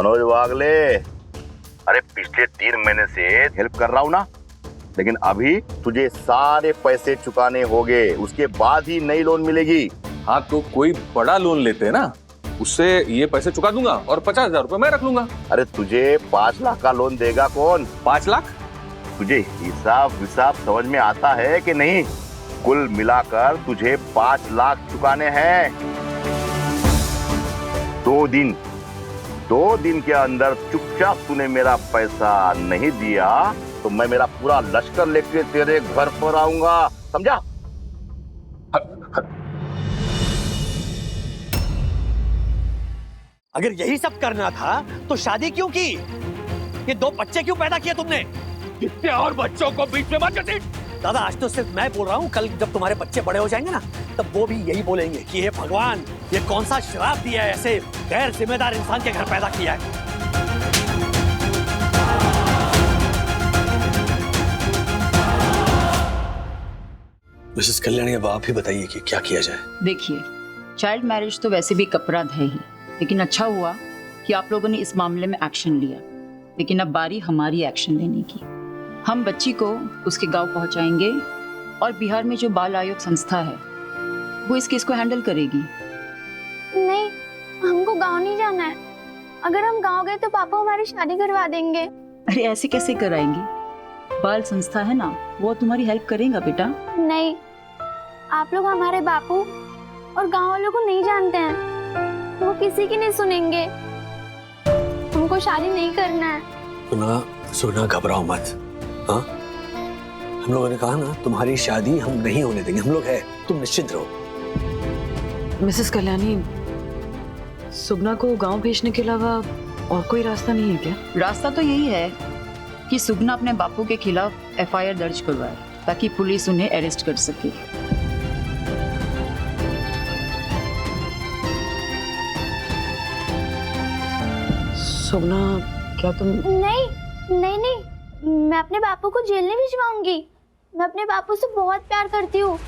मनोज वागले, अरे पिछले 3 महीने से हेल्प कर रहा हूँ ना, लेकिन अभी तुझे सारे पैसे चुकाने होंगे, उसके बाद ही नई लोन मिलेगी। हाँ तो कोई बड़ा लोन लेते हैं ना, उससे ये पैसे चुका दूंगा और 50,000 रुपए मैं रख लूंगा। अरे तुझे 5 लाख का लोन देगा कौन? 5 लाख? तुझे हिसाब विसाब समझ में आता है कि नहीं? कुल मिलाकर तुझे 5 लाख चुकाने हैं। 2 दिन के अंदर चुपचाप तूने मेरा पैसा नहीं दिया तो मैं मेरा पूरा लश्कर लेके तेरे घर पर आऊंगा, समझा? अगर यही सब करना था तो शादी क्यों की? ये 2 बच्चे क्यों पैदा किए तुमने? इतने और बच्चों को बीच में मत घसीट। दादा आज तो सिर्फ मैं बोल रहा हूँ, कल जब तुम्हारे बच्चे बड़े हो जाएंगे ना तब वो भी यही बोलेंगे कि हे भगवान, ये कौन सा श्राप दिया है, ऐसे गैर जिम्मेदार इंसान के घर पैदा किया है। मिसेस कल्याणी, अब आप ही बताइए कि क्या किया जाए। देखिए, चाइल्ड मैरिज तो वैसे भी एक अपराध है ही, लेकिन अच्छा हुआ कि आप लोगों ने इस मामले में एक्शन लिया। लेकिन अब बारी हमारी एक्शन लेने की। हम बच्ची को उसके गांव पहुंचाएंगे और बिहार में जो बाल आयोग संस्था है वो इस केस को हैंडल करेगी। नहीं, हमको गांव नहीं जाना है। अगर हम गांव गए तो पापा हमारी शादी करवा देंगे। अरे ऐसे कैसे कराएंगी? बाल संस्था है ना, वो तुम्हारी हेल्प करेगा बेटा। नहीं, आप लोग हमारे बापू और गांव वालों को नहीं जानते हैं, वो किसी की नहीं सुनेंगे। हमको शादी नहीं करना है। सुना घबराओ मत। हाँ, हम लोगों ने कहा ना तुम्हारी शादी हम नहीं होने देंगे। हम लोग हैं, तुम निश्चिंत रहो। मिसेस कल्याणी, सुगना को गांव भेजने के अलावा और कोई रास्ता नहीं है क्या? रास्ता तो यही है कि सुगना अपने बापू के खिलाफ एफआईआर दर्ज करवाए ताकि पुलिस उन्हें अरेस्ट कर सके। सुगना, क्या तुम? नहीं, मैं अपने बापू को जेल नहीं भिजवाऊंगी। मैं अपने बापू से बहुत प्यार करती हूँ।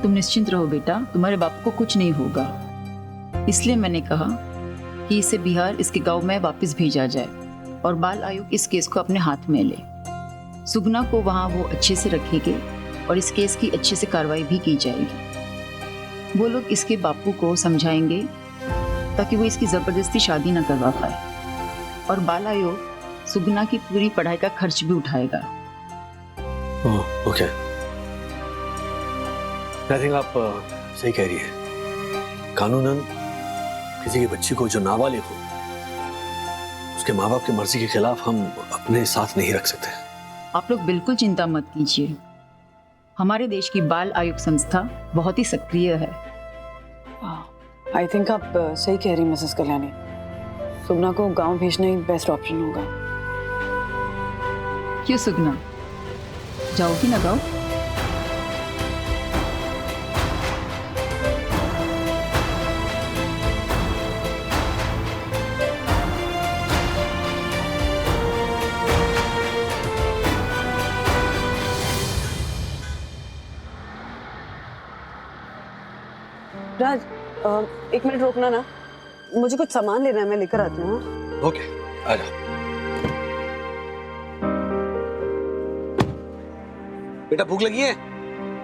तुम निश्चिंत रहो बेटा, तुम्हारे बापू को कुछ नहीं होगा। इसलिए मैंने कहा कि इसे बिहार इसके गांव में वापस भेजा जाए और बाल आयोग इस केस को अपने हाथ में ले। सुगना को वहां वो अच्छे से रखेंगे और इस केस की अच्छे से कार्रवाई भी की जाएगी। वो लोग इसके बापू को समझाएंगे ताकि वो इसकी जबरदस्ती शादी न करवा पाए और बाल आयोग सुगना की पूरी पढ़ाई का खर्च भी उठाएगा। ओके, आई थिंक आप सही कह रही है। कानूनन किसी की बच्ची को जो नाबालिग हो उसके माँ बाप की मर्जी के खिलाफ हम अपने साथ नहीं रख सकते। आप लोग बिल्कुल चिंता मत कीजिए, हमारे देश की बाल आयोग संस्था बहुत ही सक्रिय है। आई थिंक आप सही कह रही मिसेस कल्याणी। सुगना को गांव भेजना ही बेस्ट ऑप्शन होगा। क्यों सुगना, जाओगी ना गाँव? राज, 1 मिनट रोकना ना, मुझे कुछ सामान लेना है, मैं लेकर आती हूँ। ओके, आ जाओ। बेटा भूख लगी है?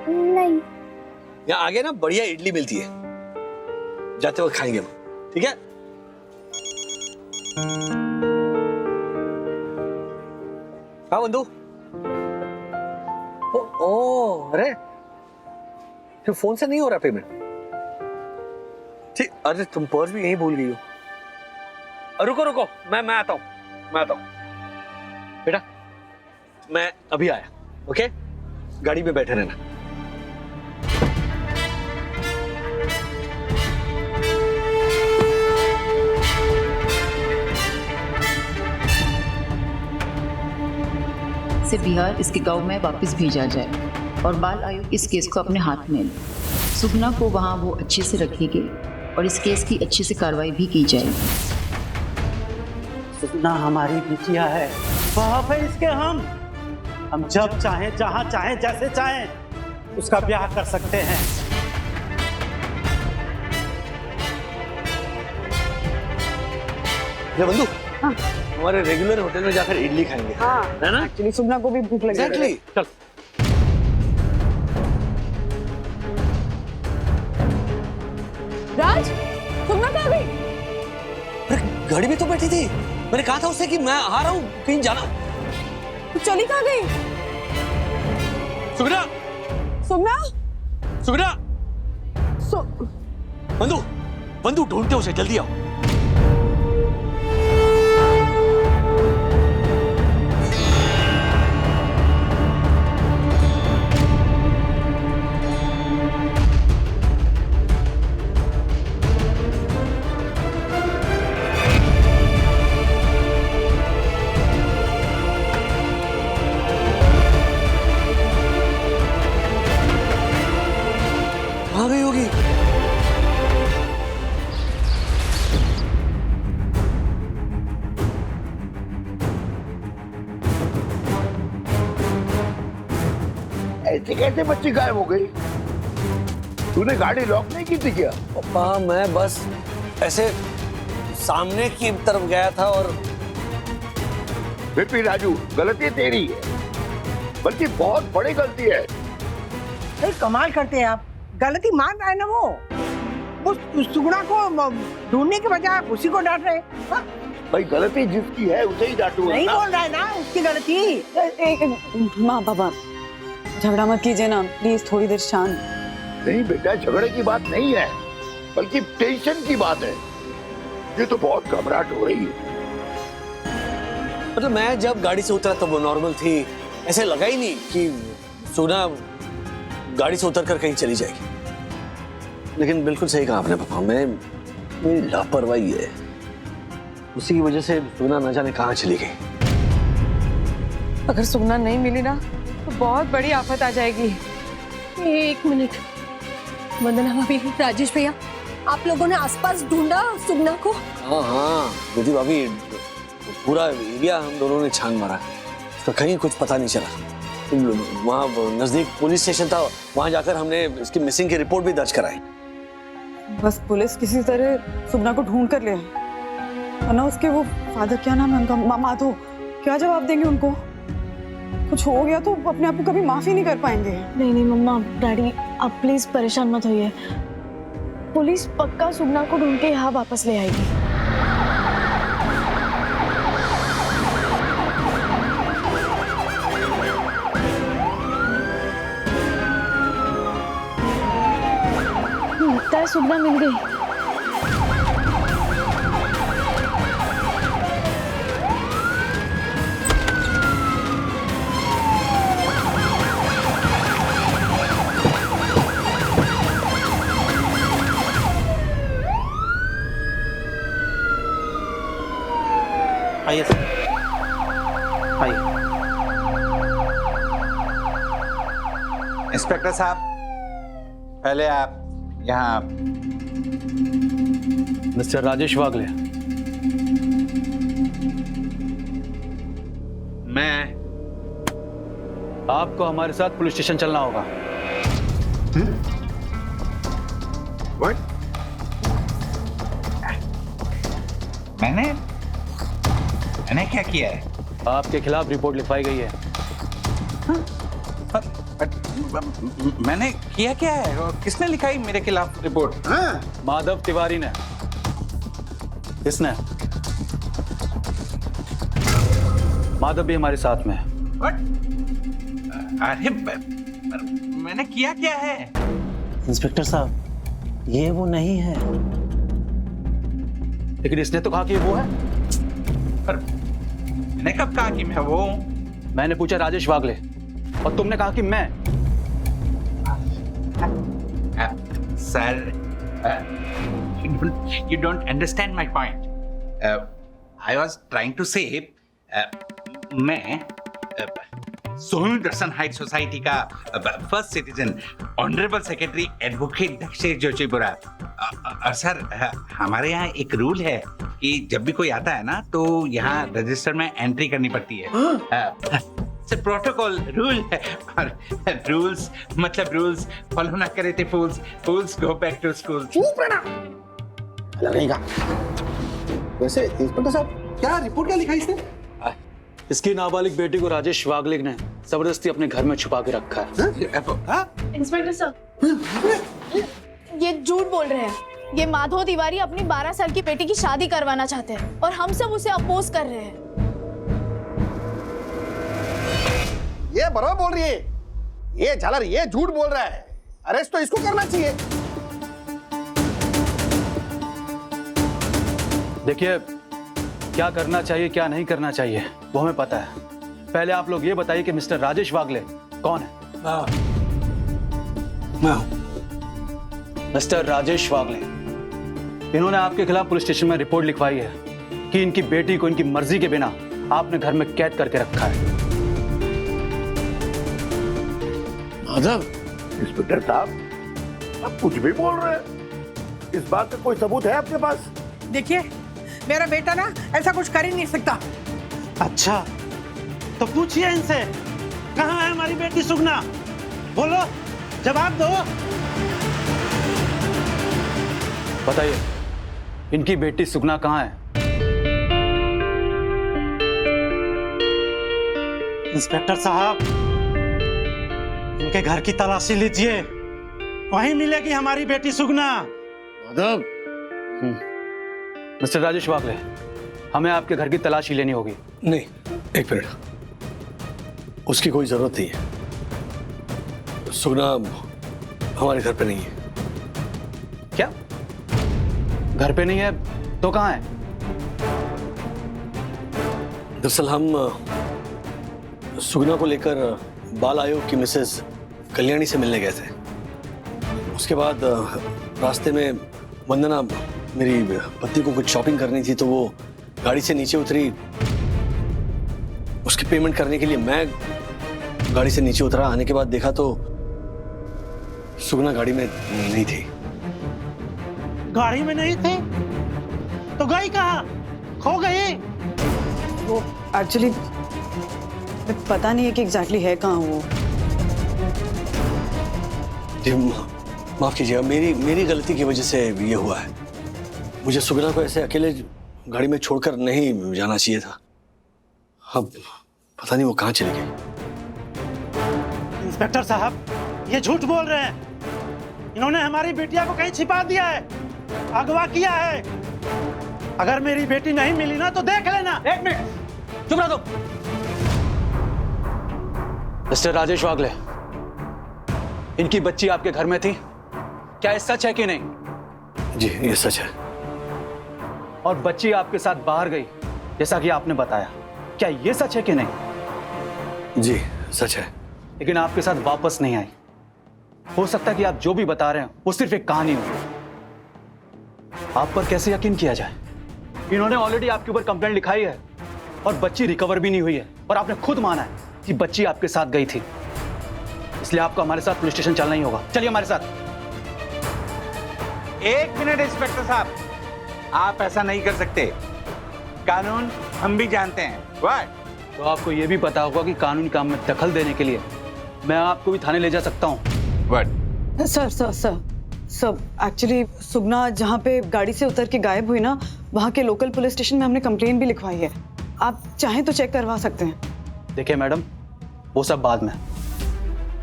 नहीं। यहाँ आगे ना बढ़िया इडली मिलती है, जाते वक्त खाएंगे हम, ठीक है? हाँ बंधु। अरे फिर फोन से नहीं हो रहा पेमेंट? ठीक, अरे तुम पर्स भी यहीं भूल गई हो। रुको, मैं आता हूँ। बेटा मैं अभी आया, ओके? गाड़ी में बैठे रहना। से बिहार इसके गांव में वापस भेजा जाए और बाल आयोग इस केस को अपने हाथ में ले। सुगना को वहां वो अच्छे से रखेंगे और इस केस की अच्छे से कार्रवाई भी की जाएगी। सुगना हमारी बिटिया है, बाप है इसके। हम जब चाहें, जहां चाहें, जैसे चाहें उसका ब्याह कर सकते हैं। ये बंधु, हाँ। हमारे रेगुलर होटल में जाकर इडली खाएंगे, हाँ है ना? एक्चुअली सुगना को भी भूख लगी है। एग्जैक्टली, चल। राज सुगना कहाँ गई? अरे गाड़ी में तो बैठी थी, मैंने कहा था उससे कि मैं आ रहा हूँ, कहीं जाना। तू चली कहाँ गई? सुगना, सुगना सुगना, सु बंधु, बंधु ढूंढते उसे, जल्दी आओ। कहाँ गई होगी? ऐसे कैसे बच्ची गायब हो गई? तूने गाड़ी लॉक नहीं की थी क्या? पापा मैं बस ऐसे सामने की तरफ गया था और विपी राजू, गलती तेरी है, बल्कि बहुत बड़ी गलती है। अरे कमाल करते हैं आप, गलती मान रहा है ना वो सुगुणा को ढूंढने के बजाय उसी को डांट रहे हैं। हाँ? भाई गलती जिसकी है उसे ही डांटूंगा नहीं ना। बोल रहा है ना उसकी गलती। माँ बाबा झगड़ा मत कीजिए ना प्लीज, थोड़ी देर शांत। नहीं बेटा, झगड़े की बात नहीं है, बल्कि टेंशन की बात है। ये तो बहुत घबराहट हो रही है। मतलब मैं जब गाड़ी से उतरा तब वो नॉर्मल थी, ऐसे लगा ही नहीं कि सुगना गाड़ी से उतर कर कहीं चली जाएगी। लेकिन बिल्कुल सही कहा आपने पापा, मेरी लापरवाही है, उसी की वजह से सुगना न जाने कहाँ चली गई। अगर सुगना नहीं मिली ना तो बहुत बड़ी आफत आ जाएगी। एक मिनट, वंदना भाभी, राजेश भैया, आप लोगों ने आसपास ढूंढा सुगना को? हाँ हाँ दीदी भाभी, पूरा एरिया हम दोनों ने छान मारा, तो कहीं कुछ पता नहीं चला। वहाँ नजदीक पुलिस स्टेशन था, वहाँ जाकर हमने इसकी मिसिंग की रिपोर्ट भी दर्ज कराई। बस पुलिस किसी तरह सुगना को ढूंढ कर ले आए, वरना उसके वो फादर, क्या नाम है उनका, माधव, क्या जवाब देंगे उनको? कुछ हो गया तो अपने आप को कभी माफी नहीं कर पाएंगे। नहीं नहीं मम्मा, डैडी, आप प्लीज परेशान मत होइए, पुलिस पक्का सुगना को ढूंढ के यहाँ वापस ले आएगी। लगता है सुगना मिल गई। आइए सर, आइए। इंस्पेक्टर साहब, पहले आप यहाँ। मिस्टर राजेश वागले, मैं आपको हमारे साथ पुलिस स्टेशन चलना होगा। What? मैंने क्या किया है? आपके खिलाफ रिपोर्ट लिखवाई गई है। मैंने किया क्या है और किसने लिखाई मेरे खिलाफ रिपोर्ट? माधव तिवारी ने। किसने? माधव भी हमारे साथ में है। What? अरे मैंने किया क्या है? इंस्पेक्टर साहब, ये वो नहीं है। लेकिन इसने तो कहा कि वो है। पर मैंने कब कहा कि मैं वो हूं? मैंने पूछा राजेश वागले, और तुमने कहा कि मैं। Sir, you don't understand my point. I was trying to say, मैं सोनू दर्शन हाइट सोसाइटी का first citizen honourable secretary advocate Dakshesh Joshipura. और सर, हमारे यहाँ एक रूल है कि जब भी कोई आता है ना तो यहाँ रजिस्टर में एंट्री करनी पड़ती है। सर, प्रोटोकॉल रूल है, और रूल्स मतलब रूल्स फॉलो ना करे थे फूल्स गो बैक टू स्कूल। लगेगा। वैसे इंस्पेक्टर साहब क्या रिपोर्ट क्या लिखा इसने? इसकी नाबालिग बेटी को राजेश वागले ने जबरदस्ती अपने घर में छुपा के रखा है। इंस्पेक्टर साहब ये झूठ बोल रहे हैं। ये माधव तिवारी अपनी 12 साल की बेटी की शादी करवाना चाहते हैं और हम सब उसे अपोज कर रहे हैं। ये बराबर बोल रही है। ये झालर ये झूठ बोल रहा है। अरेस्ट तो इसको करना चाहिए। देखिए, क्या करना चाहिए क्या नहीं करना चाहिए वो हमें पता है। पहले आप लोग ये बताइए कि मिस्टर राजेश वागले कौन है? मैं हूं। मिस्टर राजेश वागले, इन्होंने आपके खिलाफ पुलिस स्टेशन में रिपोर्ट लिखवाई है कि इनकी बेटी को इनकी मर्जी के बिना आपने घर में कैद करके रखा है। माधव, इंस्पेक्टर साहब आप कुछ भी बोल रहे हैं। इस बात का कोई सबूत है आपके पास? देखिए, मेरा बेटा ना ऐसा कुछ कर ही नहीं सकता। अच्छा, तो पूछिए इनसे, कहाँ है हमारी बेटी सुगना? बोलो, जवाब दो। बताइए, इनकी बेटी सुगना कहाँ है? इंस्पेक्टर साहब, इनके घर की तलाशी लीजिए, वहीं मिलेगी हमारी बेटी सुगना। माधव, मिस्टर राजेश वागले, हमें आपके घर की तलाशी लेनी होगी। नहीं, एक मिनट, उसकी कोई जरूरत नहीं है। सुगना हमारे घर पे नहीं है। क्या? घर पे नहीं है तो कहाँ है? दरअसल हम सुगना को लेकर बाल आयोग की मिसेस कल्याणी से मिलने गए थे। उसके बाद रास्ते में वंदना, मेरी पत्नी को कुछ शॉपिंग करनी थी, तो वो गाड़ी से नीचे उतरी। उसकी पेमेंट करने के लिए मैं गाड़ी से नीचे उतरा। आने के बाद देखा तो सुगना गाड़ी में नहीं थी। गाड़ी में नहीं थे तो गई कहाँ? खो गई? वो एक्चुअली पता नहीं है कि एग्जैक्टली है कहाँ वो। जी, माफ कीजिएगा, मेरी गलती की वजह से ये हुआ है। मुझे सुगना को ऐसे अकेले गाड़ी में छोड़कर नहीं जाना चाहिए था। अब पता नहीं वो कहाँ चली गई। इंस्पेक्टर साहब, ये झूठ बोल रहे हैं। इन्होंने हमारी बेटिया को कहीं छिपा दिया है, अगवा किया है। अगर मेरी बेटी नहीं मिली ना तो देख लेना। एक मिनट, चुप रहो तुम। मिस्टर राजेश वागले, इनकी बच्ची आपके घर में थी, क्या ये सच है कि नहीं? जी, ये सच है। और बच्ची आपके साथ बाहर गई जैसा कि आपने बताया, क्या ये सच है कि नहीं? जी, सच है। लेकिन आपके साथ वापस नहीं आई। हो सकता है कि आप जो भी बता रहे हैं वो सिर्फ एक कहानी हो। आप पर कैसे यकीन किया जाए? इन्होंने ऑलरेडी आपके ऊपर कंप्लेंट लिखाई है और बच्ची रिकवर भी नहीं हुई है, और आपने खुद माना है कि बच्ची आपके साथ गई थी। इसलिए आपको हमारे साथ पुलिस स्टेशन चलना ही होगा। चलिए हमारे साथ। एक मिनट इंस्पेक्टर साहब, आप ऐसा नहीं कर सकते। कानून हम भी जानते हैं। व्हाट? तो आपको यह भी पता होगा कि कानूनी काम में दखल देने के लिए मैं आपको भी थाने ले जा सकता हूँ। व्हाट? सर, एक्चुअली सुगना जहाँ पे गाड़ी से उतर के गायब हुई ना, वहाँ के लोकल पुलिस स्टेशन में हमने कंप्लेन भी लिखवाई है। आप चाहें तो चेक करवा सकते हैं। देखिए मैडम, वो सब बाद में,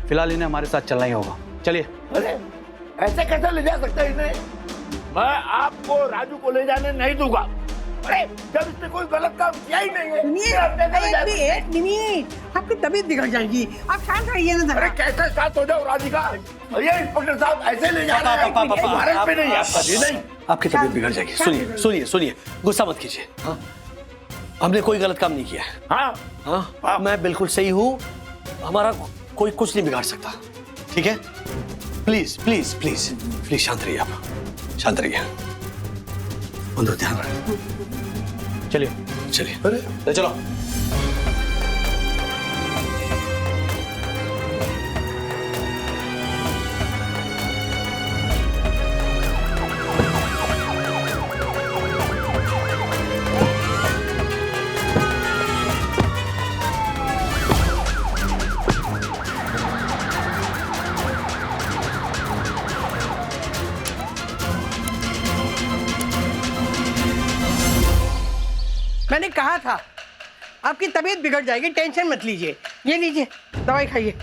फिलहाल इन्हें हमारे साथ चलना ही होगा। चलिए। अरे ऐसे कैसे ले जा सकता है इन्हें? मैं आपको राजू को ले जाने नहीं दूंगा। अरे जब इसने कोई गलत काम किया ही नहीं है। एक मिनट, आपकी तबीयत बिगड़ जाएगी। आप शांत रहिए ना जरा। अरे कैसे शांत हो जाओ राधिका? ये इंस्पेक्टर साहब ऐसे ले जा रहे हैं। भारत पे नहीं, आपका जी नहीं। आपकी तबीयत बिगड़ जाएगी। सुनिए, गुस्सा मत कीजिए। हाँ, हमने कोई गलत काम नहीं किया है। हाँ, मैं बिल्कुल सही हूँ। हमारा कोई कुछ नहीं बिगाड़ सकता। ठीक है? प्लीज शांत रहिए। आप शांत रहिए। अंदर ध्यान रखें। चलिए। अरे चलो। मैंने कहा था आपकी तबीयत बिगड़ जाएगी, टेंशन मत लीजिए। ये लीजिए दवाई खाइए।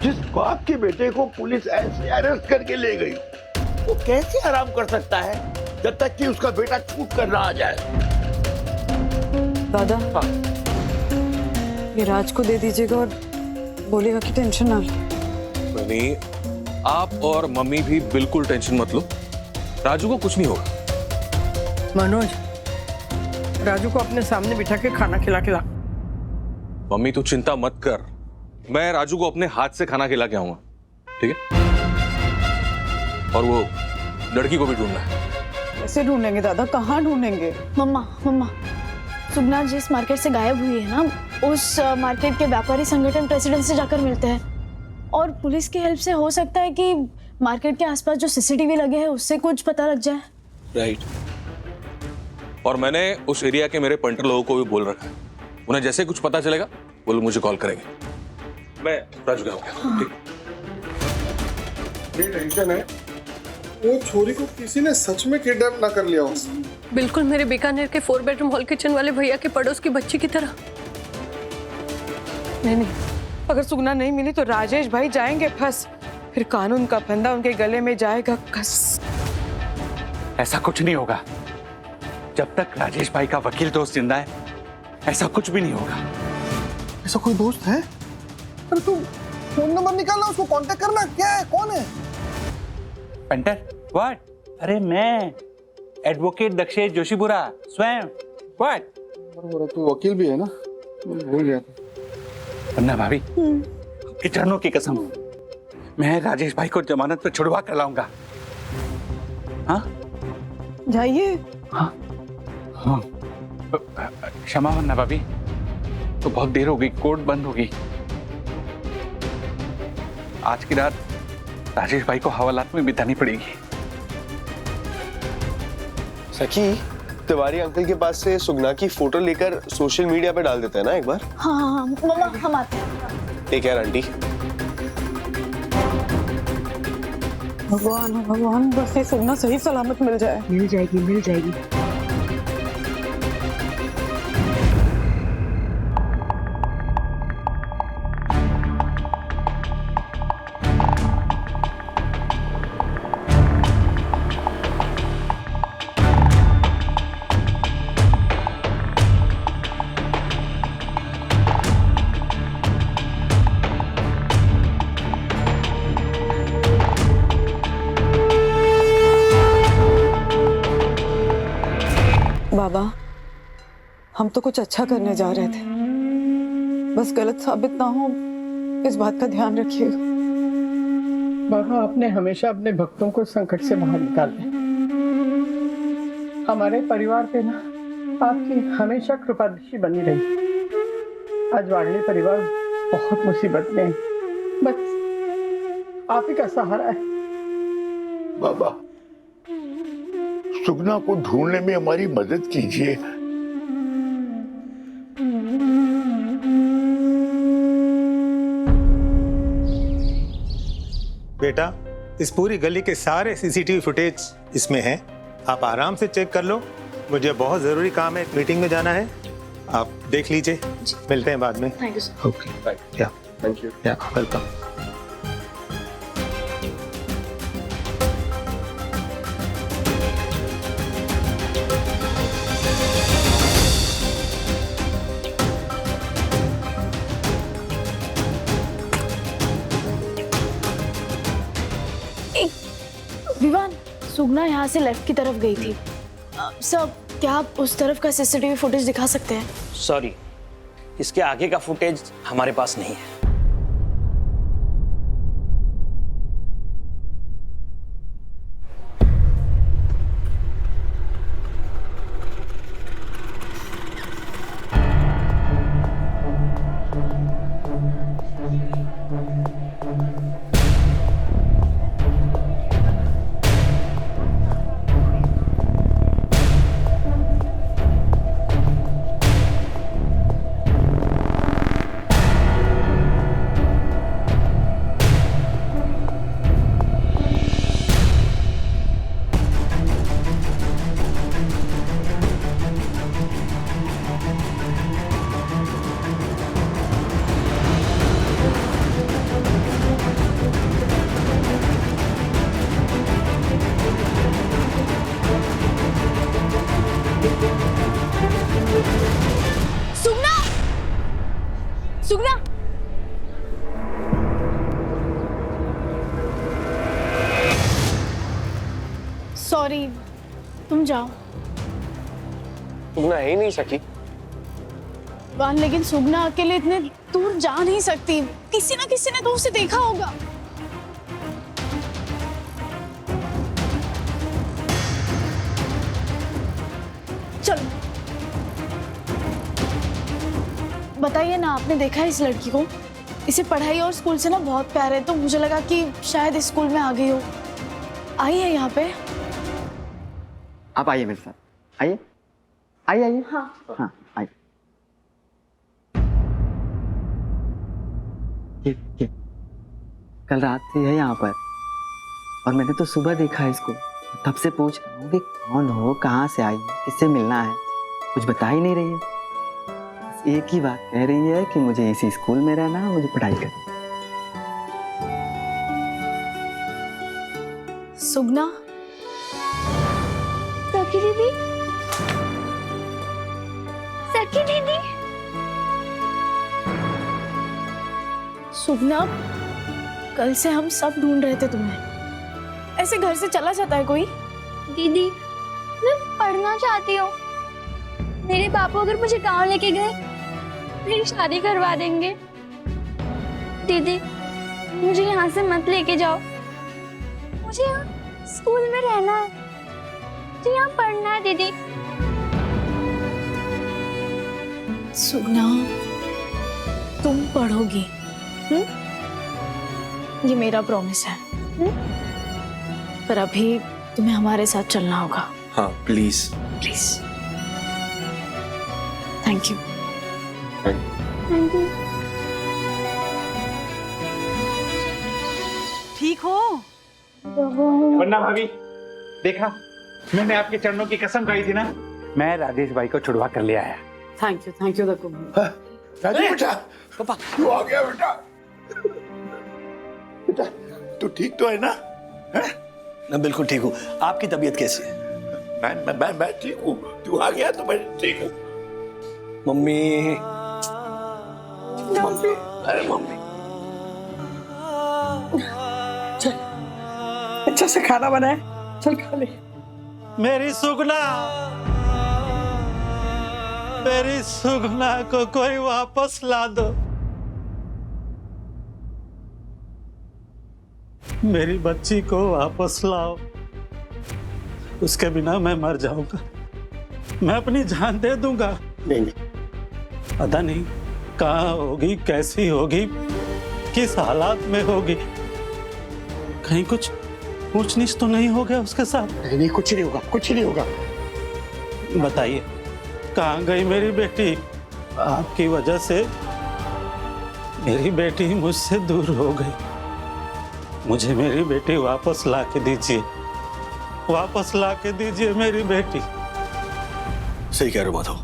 जिस बाप के बेटे को पुलिस ऐसे अरेस्ट करके ले गई, वो कैसे आराम कर सकता है जब तक कि उसका बेटा छूट कर ना आ जाए। दादा ये राज को दे दीजिएगा और बोलेगा कि टेंशन ना ले। नहीं, आप और मम्मी भी बिल्कुल टेंशन मत लो, राजू को कुछ नहीं होगा। मनोज, राजू को अपने सामने बिठा के खाना खिला। मम्मी तू चिंता मत कर, मैं राजू को अपने हाथ से खाना खिला के आऊंगा, ठीक है? और वो लड़की को भी ढूंढना है। कैसे ढूंढेंगे दादा, कहाँ ढूंढेंगे? मम्मा सुगना जिस मार्केट से गायब हुई है ना, उस मार्केट के व्यापारी संगठन प्रेसिडेंट से जाकर मिलते हैं। और पुलिस की हेल्प से हो सकता है कि मार्केट के आसपास जो सीसीटीवी लगे हैं उससे कुछ पता लग जाए। राइट। और मैंने उस एरिया के मेरे पंटर लोगों को भी बोल रखा है, उन्हें जैसे कुछ पता चलेगा वो लोग मुझे कॉल करेंगे। मैं राजू के आऊंगा। ये टेंशन है वो छोरी को किसी ने सच में किडनैप ना कर लिया हो। बिल्कुल मेरे बीकानेर के 4 बेडरूम हॉल किचन वाले भैया के पड़ोस की बच्ची की तरह। नहीं, अगर सुगना नहीं मिली तो राजेश भाई जाएंगे फंस, फिर कानून का फंदा उनके गले में जाएगा कस। ऐसा कुछ नहीं होगा जब तक राजेश भाई का वकील दोस्त जिंदा है, ऐसा कुछ भी नहीं होगा। ऐसा कोई दोस्त है? अरे तू फोन नंबर निकालना, उसको कांटेक्ट करना। क्या है, कौन है? Painter what? अरे मैं एडवोकेट दक्षेश जोशीपुरा स्वयं। व्हाट? तू वकील भी है ना, भूल गया था। वरना भाभी के चरणों की कसम, मैं राजेश भाई को जमानत पर छुड़वा कर लाऊंगा। हाँ जाइए। हाँ हाँ क्षमा वरना भाभी, तो बहुत देर हो गई, कोर्ट बंद हो गई। आज की रात राजेश भाई को हवालात में बितानी पड़ेगी। सखी, तिवारी अंकल के पास से सुगना की फोटो लेकर सोशल मीडिया पे डाल देते हैं ना एक बार। हाँ मम्मा हम आते हैं। Take care aunty. भगवान भगवान, बस ये सुगना सही सलामत मिल जाए। मिल जाएगी। बाबा, हम तो कुछ अच्छा करने जा रहे थे, बस गलत साबित ना हो इस बात का ध्यान रखिएगा। बाबा, आपने हमेशा अपने भक्तों को संकट से बाहर निकाला। हमारे परिवार पे ना आपकी हमेशा कृपा दृष्टि बनी रही। आज वागले परिवार बहुत मुसीबत में है, बस आप ही का सहारा है। बाबा, सुगना को ढूंढने में हमारी मदद कीजिए। बेटा, इस पूरी गली के सारे सीसीटीवी फुटेज इसमें हैं। आप आराम से चेक कर लो। मुझे बहुत जरूरी काम है, एक मीटिंग में जाना है। आप देख लीजिए, मिलते हैं बाद में। Thank you sir. Okay, right, या थैंक यू, या वेलकम। विवान, सुगना यहाँ से लेफ्ट की तरफ गई थी। सर, क्या आप उस तरफ का सीसीटीवी फुटेज दिखा सकते हैं? सॉरी, इसके आगे का फुटेज हमारे पास नहीं है। सॉरी, तुम जाओ। सुगना है ही नहीं सकी। लेकिन सुगना अकेले इतने दूर जा नहीं सकती, किसी ना किसी ने तो उसे देखा होगा। चलो बताइए ना, आपने देखा है इस लड़की को? इसे पढ़ाई और स्कूल से ना बहुत प्यार है, तो मुझे लगा कि शायद इस स्कूल में आ गई हो। आई है यहाँ पे? आप आइए मेरे साथ, आइए आइए आइए। हाँ हाँ आइए। ये कल रात से है यहाँ पर और मैंने तो सुबह देखा है इसको, तब से पूछ रहा हूँ कि कौन हो, कहाँ से आई है, किससे मिलना है, कुछ बता ही नहीं रही है। बस एक ही बात कह रही है कि मुझे इसी स्कूल में रहना है, मुझे पढ़ाई करनी। सुगना, सखी दीदी, सखी दीदी। सुगना, कल से हम सब ढूंढ रहे थे तुम्हें। ऐसे घर से चला जाता है कोई? दीदी, मैं पढ़ना चाहती हूँ। मेरे पापा अगर मुझे गांव लेके गए, मेरी शादी करवा देंगे। दीदी, मुझे यहाँ से मत लेके जाओ। मुझे यहाँ स्कूल में रहना है, मुझे यहाँ पढ़ना है। दीदी। सुगना, तुम पढ़ोगी, ये मेरा प्रॉमिस है। पर अभी तुम्हें हमारे साथ चलना होगा। हाँ please please. Thank you. Thank you. ठीक हो? वरना भाभी, देखा मैंने आपके चरणों की कसम खाई थी ना, मैं राजेश भाई को छुड़वा कर ले आया। Thank you Dakku. राजू बेटा, पापा तू आ गया बेटा। बेटा तू ठीक तो है ना? मैं बिल्कुल ठीक हूँ। आपकी तबीयत कैसी है? मैं ठीक हूँ। तू आ गया तो मैं ठीक हूँ। मम्मी, मम्मी, अरे मम्मी, चल, अच्छा से खाना बनाए, चल खा ले। मेरी सुगना, मेरी सुगना को कोई वापस ला दो। मेरी बच्ची को वापस लाओ, उसके बिना मैं मर जाऊंगा। मैं अपनी जान दे दूंगा। नहीं, पता नहीं कहाँ होगी, कैसी होगी, किस हालात में होगी। कहीं कुछ ऊंच नीच तो नहीं हो गया उसके साथ? नहीं, कुछ नहीं होगा, कुछ नहीं होगा। बताइए कहाँ गई मेरी बेटी? आपकी वजह से मेरी बेटी मुझसे दूर हो गई। मुझे मेरी बेटी वापस ला के दीजिए, वापस ला के दीजिए मेरी बेटी। सही कह रहे हो माधव,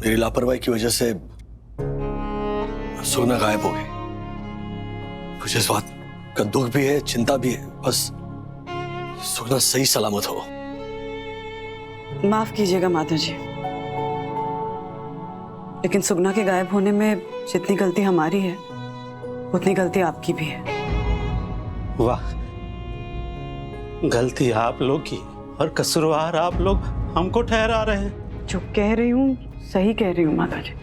मेरी लापरवाही की वजह से सुगना गायब हो गई। मुझे इस बात का दुख भी है, चिंता भी है, बस सुगना सही सलामत हो। माफ कीजिएगा माधव जी, लेकिन सुगना के गायब होने में जितनी गलती हमारी है उतनी गलती आपकी भी है। वाह, गलती आप लोग की और कसूरवार आप लोग हमको ठहरा रहे हैं। जो कह रही हूँ सही कह रही हूँ माता जी।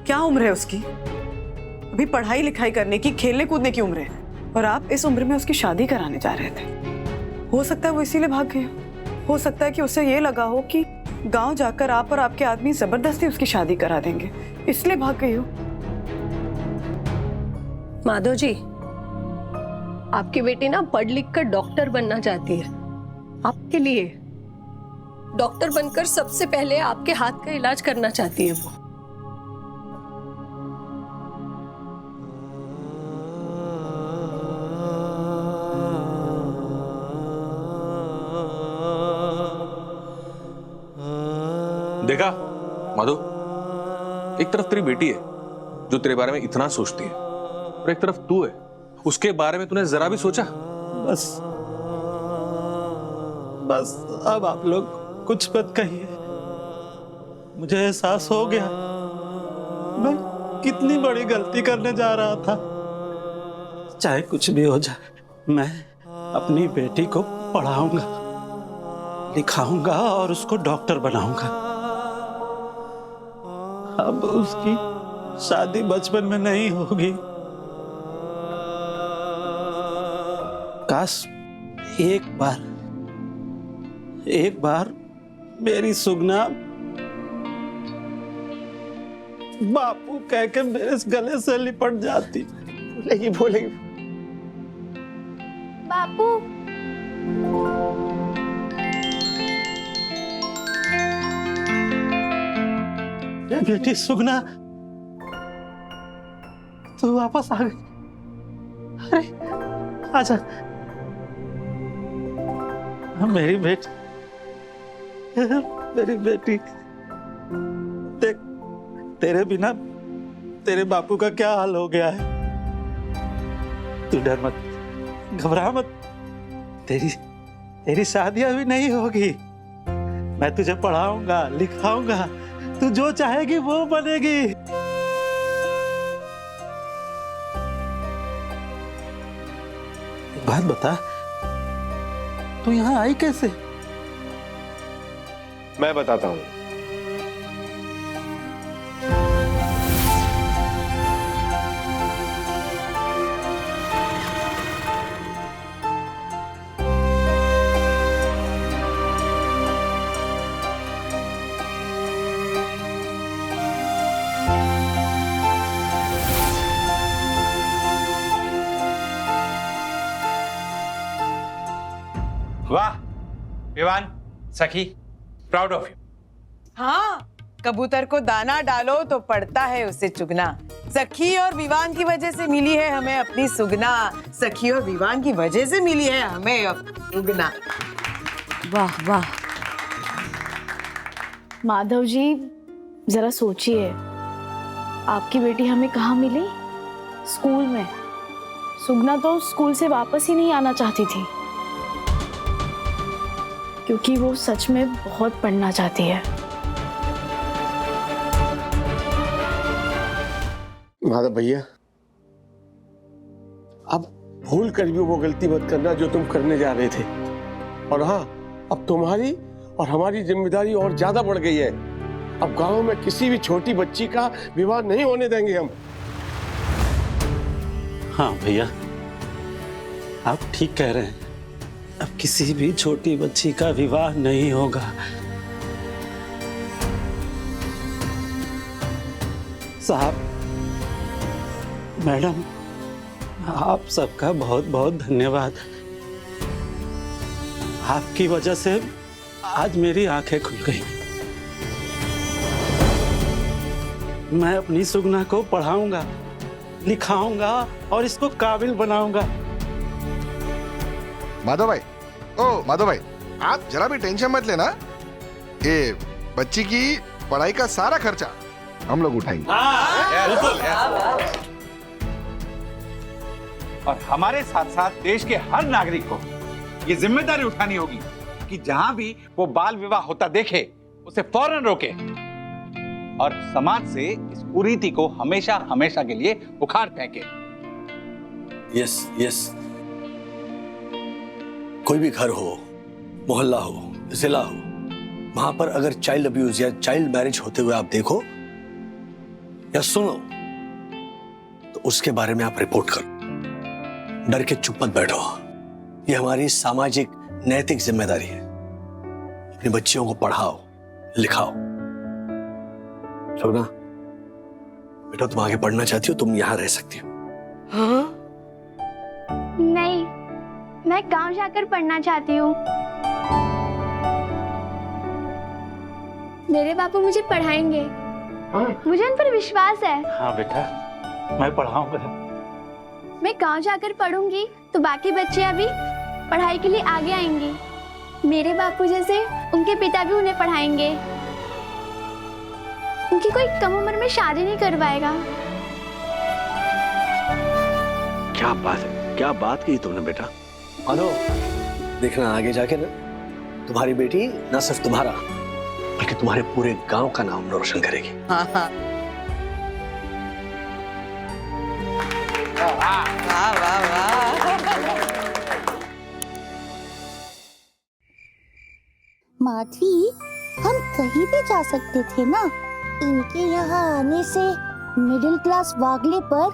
क्या उम्र है उसकी? अभी पढ़ाई लिखाई करने की, खेलने कूदने की उम्र है, और आप इस उम्र में उसकी शादी कराने जा रहे थे। हो सकता है वो इसीलिए भाग गई। हो सकता है कि उसे ये लगा हो कि गांव जाकर आप और आपके आदमी जबरदस्ती उसकी शादी करा देंगे, इसलिए भाग गई हो। माधव जी, आपकी बेटी ना पढ़ लिख कर डॉक्टर बनना चाहती है। आपके लिए डॉक्टर बनकर सबसे पहले आपके हाथ का इलाज करना चाहती है वो। देखा माधव, एक तरफ तेरी बेटी है जो तेरे बारे में इतना सोचती है, और एक तरफ तू है, उसके बारे में तूने जरा भी सोचा? बस बस अब आप लोग कुछ मत कहिए। मुझे एहसास हो गया मैं कितनी बड़ी गलती करने जा रहा था। चाहे कुछ भी हो जाए, मैं अपनी बेटी को पढ़ाऊंगा, लिखाऊंगा और उसको डॉक्टर बनाऊंगा। अब उसकी शादी बचपन में नहीं होगी। काश एक बार मेरी सुगना बापू कह के मेरे गले से लिपट जाती। बोलेगी बापू। बेटी सुगना, तू वापस आ गई। अरे आजा मेरी बेटी, देख तेरे बिना तेरे बापू का क्या हाल हो गया है। तू डर मत, घबरा मत, तेरी शादी अभी नहीं होगी। मैं तुझे पढ़ाऊंगा, लिखाऊंगा, तू जो चाहेगी वो बनेगी। एक बात बता, तू यहाँ आई कैसे? मैं बताता हूँ। वाह विवान, सखी, प्राउड ऑफ यू। हाँ, कबूतर को दाना डालो तो पड़ता है उसे चुगना। सखी और विवान की वजह से मिली है हमें अपनी सुगना। सखी और विवान की वजह से मिली है हमें अपनी सुगना। वाह वाह। माधव जी जरा सोचिए, आपकी बेटी हमें कहाँ मिली? स्कूल में। सुगना तो स्कूल से वापस ही नहीं आना चाहती थी, क्योंकि वो सच में बहुत पढ़ना चाहती है। माधव भैया, अब भूल कर भी वो गलती मत करना जो तुम करने जा रहे थे। और हाँ, अब तुम्हारी और हमारी जिम्मेदारी और ज्यादा बढ़ गई है। अब गांव में किसी भी छोटी बच्ची का विवाह नहीं होने देंगे हम। हाँ भैया, आप ठीक कह रहे हैं। अब किसी भी छोटी बच्ची का विवाह नहीं होगा। साहब, मैडम, आप सबका बहुत बहुत धन्यवाद। आपकी वजह से आज मेरी आंखें खुल गई। मैं अपनी सुगना को पढ़ाऊंगा, लिखाऊंगा और इसको काबिल बनाऊंगा। माधव भाई, ओ माधव भाई, आप जरा भी टेंशन मत लेना। ये बच्ची की पढ़ाई का सारा खर्चा हम लोग उठाएंगे। और हमारे साथ साथ देश के हर नागरिक को ये जिम्मेदारी उठानी होगी कि जहां भी वो बाल विवाह होता देखे उसे फौरन रोके और समाज से इस कुरीति को हमेशा हमेशा के लिए उखाड़ फेंके। Yes yes. कोई भी घर हो, मोहल्ला हो, जिला हो, वहां पर अगर चाइल्ड अब्यूज या चाइल्ड मैरिज होते हुए आप देखो या सुनो तो उसके बारे में आप रिपोर्ट करो। डर के चुप मत बैठो। ये हमारी सामाजिक नैतिक जिम्मेदारी है। अपनी बच्चियों को पढ़ाओ, लिखाओ। सुगना, बेटा तुम आगे पढ़ना चाहती हो, तुम यहां रह सकती हो। हाँ? नहीं, मैं गांव जाकर पढ़ना चाहती हूँ। मेरे बापू मुझे पढ़ाएंगे। मुझे उन पर विश्वास है। हाँ बेटा, मैं पढ़ाऊंगा। मैं गांव जाकर पढ़ूंगी तो बाकी बच्चियां भी पढ़ाई के लिए आगे आएंगी। मेरे बापू जैसे उनके पिता भी उन्हें पढ़ाएंगे। उनकी कोई कम उम्र में शादी नहीं करवाएगा। क्या बात है, क्या बात की तुमने बेटा। माधव, देखना आगे जाके ना तुम्हारी बेटी न सिर्फ तुम्हारा बल्कि तुम्हारे पूरे गांव का नाम रोशन करेगी। हाँ हाँ। वाह वाह वाह। माधवी, हम कहीं भी जा सकते थे ना। इनके यहाँ आने से मिडिल क्लास वागले पर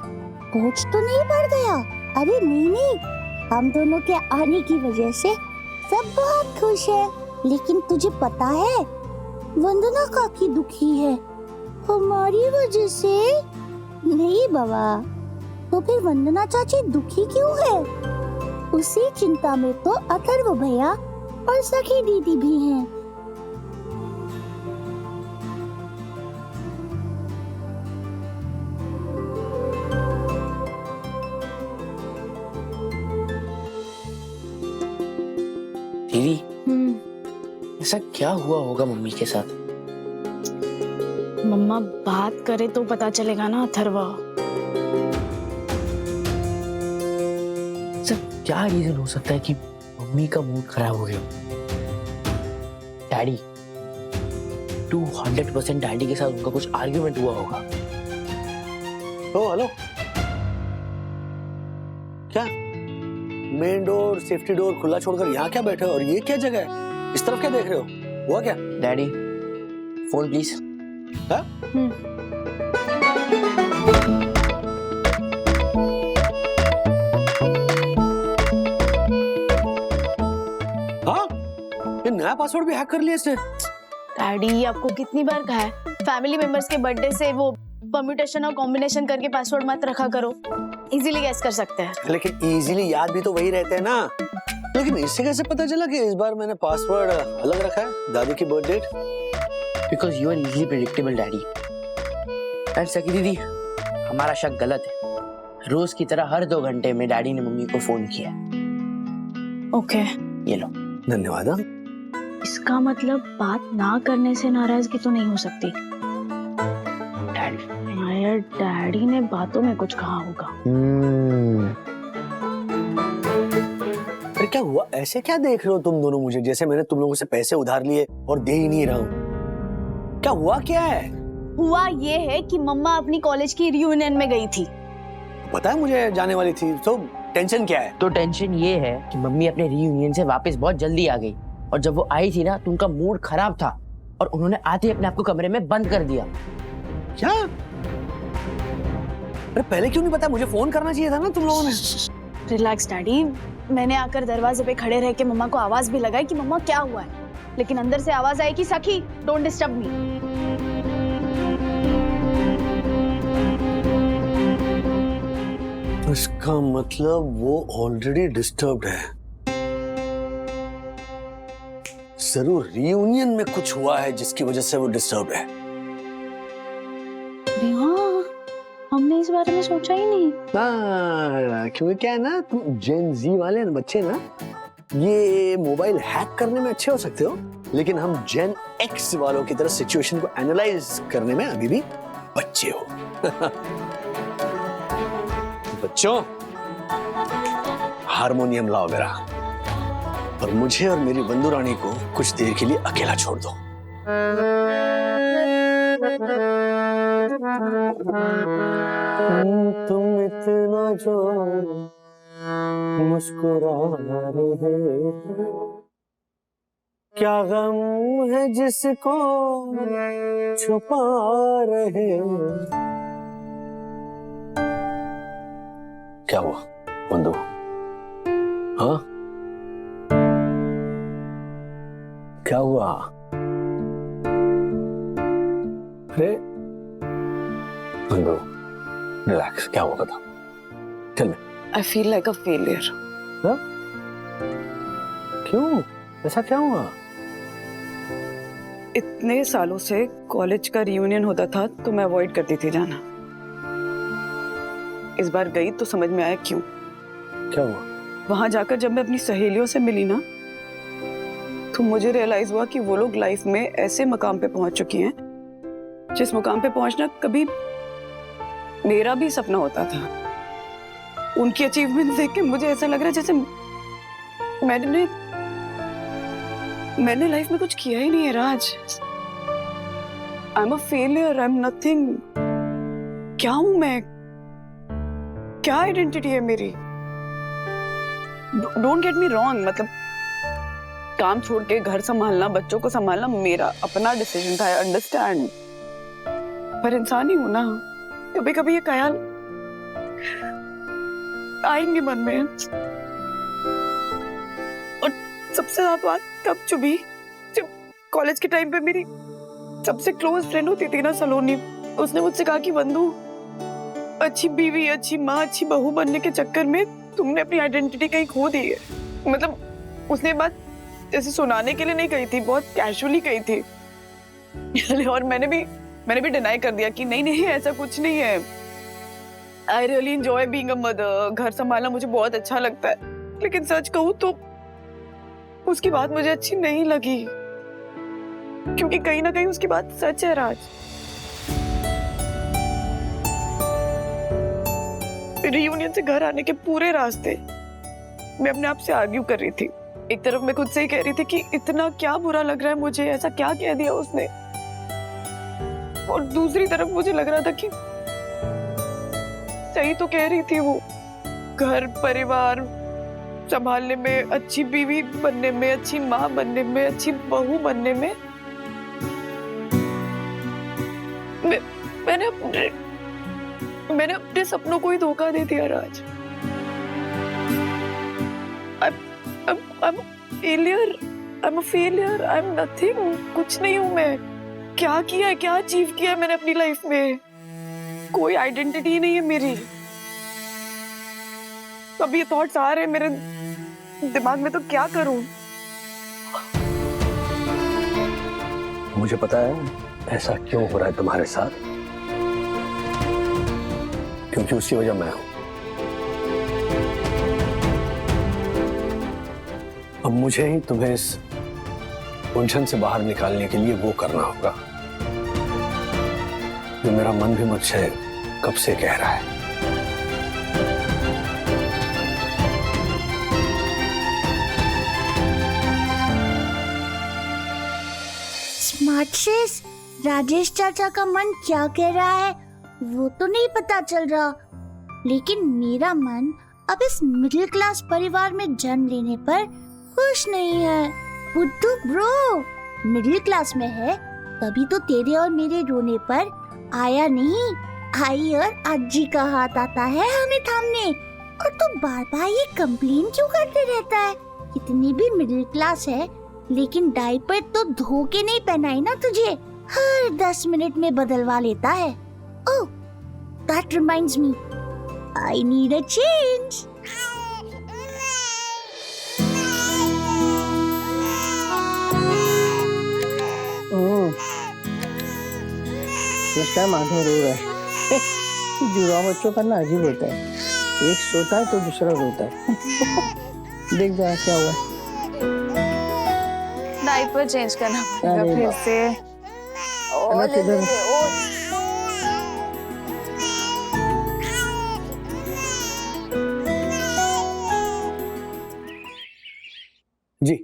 बोझ तो नहीं बढ़ गया? अरे नहीं, हम दोनों के आने की वजह से सब बहुत खुश हैं। लेकिन तुझे पता है, वंदना काकी दुखी है हमारी वजह से। नहीं बाबा, तो फिर वंदना चाची दुखी क्यों है? उसी चिंता में तो अथर्व भैया और सखी दीदी भी हैं। दीदी, ऐसा क्या हुआ होगा मम्मी के साथ? मम्मा बात करे तो पता चलेगा ना अथर्वा। सर, क्या रीजन हो सकता है कि मम्मी का मूड खराब हो गया? डैडी, 200% डैडी के साथ उनका कुछ आर्ग्यूमेंट हुआ होगा। ओ हेलो, क्या मेन डोर सेफ्टी डोर खुला छोड़कर यहाँ क्या बैठे हो? और ये क्या जगह है? इस तरफ क्या देख रहे हो? हुआ क्या? Daddy, phone please. हाँ? हाँ? ये नया पासवर्ड भी हैक कर लिया इसने। डैडी, आपको कितनी बार कहा है फैमिली मेंबर्स के बर्थडे से वो परम्यूटेशन और कॉम्बिनेशन करके पासवर्ड मत रखा करो, इजीली गैस कर सकते हैं। लेकिन इजीली याद भी तो वही रहते हैं ना। लेकिन इससे कैसे पता चला कि इस बार मैंने पासवर्ड अलग रखा है? दादी की birth date. Because you are easily predictable daddy. And Sakhi दीदी, हमारा शक गलत है। रोज की तरह हर 2 घंटे में डैडी ने मम्मी को फोन किया। ओके, ये लो, धन्यवाद। इसका मतलब बात ना करने से नाराजगी तो नहीं हो सकती। यार, डैडी ने बातों में कुछ कहा होगा। अरे क्या हुआ? ऐसे क्या देख रहे हो तुम दोनों मुझे, जैसे मैंने तुम लोगों से पैसे उधार लिए और दे ही नहीं रहा हूँ? क्या हुआ क्या है? हुआ ये है कि मम्मा अपनी कॉलेज की रियूनियन में गई थी। पता है मुझे जाने वाली थी, तो टेंशन क्या है? तो टेंशन ये है कि मम्मी अपने रियूनियन से वापस बहुत जल्दी आ गई, और जब वो आई थी ना तो उनका मूड खराब था और उन्होंने आते ही अपने आप को कमरे में बंद कर दिया। क्या? अरे पहले क्यों नहीं पता? मुझे फोन करना चाहिए था ना तुम लोगों ने। रिलैक्स डैडी, मैंने आकर दरवाजे पे खड़े रह के मम्मा को आवाज भी लगाई कि मम्मा क्या हुआ है, लेकिन अंदर से आवाज आई कि सखी डोंट डिस्टर्ब मी। इसका मतलब वो ऑलरेडी डिस्टर्ब्ड है। जरूर रियूनियन में कुछ हुआ है जिसकी वजह से वो डिस्टर्ब है। हाँ, हमने इस बारे में सोचा ही नहीं। क्योंकि क्या है ना, तुम जेन जी वाले बच्चे ना, ये मोबाइल हैक करने में अच्छे हो सकते हो, लेकिन हम जेन एक्स वालों की तरह सिचुएशन को एनालाइज करने में अभी भी बच्चे हो। बच्चों, हारमोनियम लाओ मेरा, और मुझे और मेरी बंधु रानी को कुछ देर के लिए अकेला छोड़ दो। तुम इतना जो मुस्कुरा रहे हो, क्या गम है जिसको छुपा रहे हो? क्या हुआ बंधु? हाँ, क्या हुआ? अरे बंधु, रिलैक्स। क्या हुआ बता, चल। I feel like a failure. क्यों? ऐसा क्या हुआ? इतने सालों से कॉलेज का रियूनियन होता था तो मैं अवॉइड करती थी जाना। इस बार गई तो समझ में आया क्यों। क्या हुआ? वहां जाकर जब मैं अपनी सहेलियों से मिली ना, तो मुझे रियलाइज हुआ कि वो लोग लाइफ में ऐसे मकाम पे पहुंच चुकी हैं जिस मुकाम पे पहुंचना कभी मेरा भी सपना होता था। उनकी अचीवमेंट देख के मुझे ऐसा लग रहा है जैसे मैंने लाइफ में कुछ किया ही नहीं है। Raj, I am a failure, I am nothing. क्या हूं मैं? क्या आइडेंटिटी है मेरी? डोंट गेट मी रॉन्ग, मतलब काम छोड़ के घर संभालना, बच्चों को संभालना मेरा अपना डिसीजन था, आई अंडरस्टैंड। पर इंसान ही हूं ना, कभी कभी ये ख्याल आएंगे मन में। और सबसे ज्यादा बात तब चुभी जब कॉलेज के टाइम पे मेरी सबसे क्लोज फ्रेंड होती थी ना सलोनी, उसने मुझसे कहा कि बंधु, अच्छी बीवी, अच्छी माँ, अच्छी बहू बनने के चक्कर में तुमने अपनी आइडेंटिटी कहीं खो दी है। मतलब उसने बात जैसे सुनाने के लिए नहीं कही थी, बहुत कैजुअली कही थी। और मैंने भी डिनाई कर दिया कि नहीं नहीं ऐसा कुछ नहीं है। I really enjoy being a mother, घर संभालना मुझे बहुत अच्छा लगता है। लेकिन सच कहूँ तो उसकी बात मुझे अच्छी नहीं लगी, क्योंकि कहीं ना कहीं उसकी बात सच है राज। रियूनियन से घर आने के पूरे रास्ते मैं अपने आप से आर्ग्यू कर रही थी। एक तरफ मैं खुद से ही कह रही थी कि इतना क्या बुरा लग रहा है मुझे, ऐसा क्या कह दिया उसने, और दूसरी तरफ मुझे लग रहा था कि सही तो कह रही थी वो। घर परिवार संभालने में, अच्छी बीवी बनने में, अच्छी माँ बनने में, अच्छी बहू बनने में मैंने अपने सपनों को ही धोखा दे दिया राज। I'm a failure, I'm nothing, कुछ नहीं हूँ मैं। क्या किया है, क्या अचीव किया है मैंने अपनी लाइफ में? कोई आइडेंटिटी नहीं है मेरी। अब ये थॉट्स आ रहे हैं मेरे दिमाग में, तो क्या करूं? मुझे पता है ऐसा क्यों हो रहा है तुम्हारे साथ, क्योंकि उसकी वजह मैं हूं। अब मुझे ही तुम्हें इस उलझन से बाहर निकालने के लिए वो करना होगा जो मेरा मन भी मुझसे कब से कह रहा है। स्मार्टसिस, राजेश चाचा का मन क्या कह रहा है वो तो नहीं पता चल रहा, लेकिन मेरा मन अब इस मिडिल क्लास परिवार में जन्म लेने पर खुश नहीं है। बुद्धू ब्रो, मिडिल क्लास में है तभी तो तेरे और मेरे रोने पर आया नहीं, आई और आजी का हाथ आता है हमें थामने। और तू बार बार ये कंप्लेन क्यों करते रहता है? कितनी भी मिडिल क्लास है लेकिन डायपर तो धो के नहीं पहनाई ना तुझे, हर 10 मिनट में बदलवा लेता है। ओह, that reminds me, I need a change. लगता है माधव रो रहा है। जुड़वा बच्चों का ना अजीब होता है, एक सोता है तो दूसरा रोता है। देख जरा क्या हुआ है। डायपर चेंज करना पड़ेगा फिर से। जी,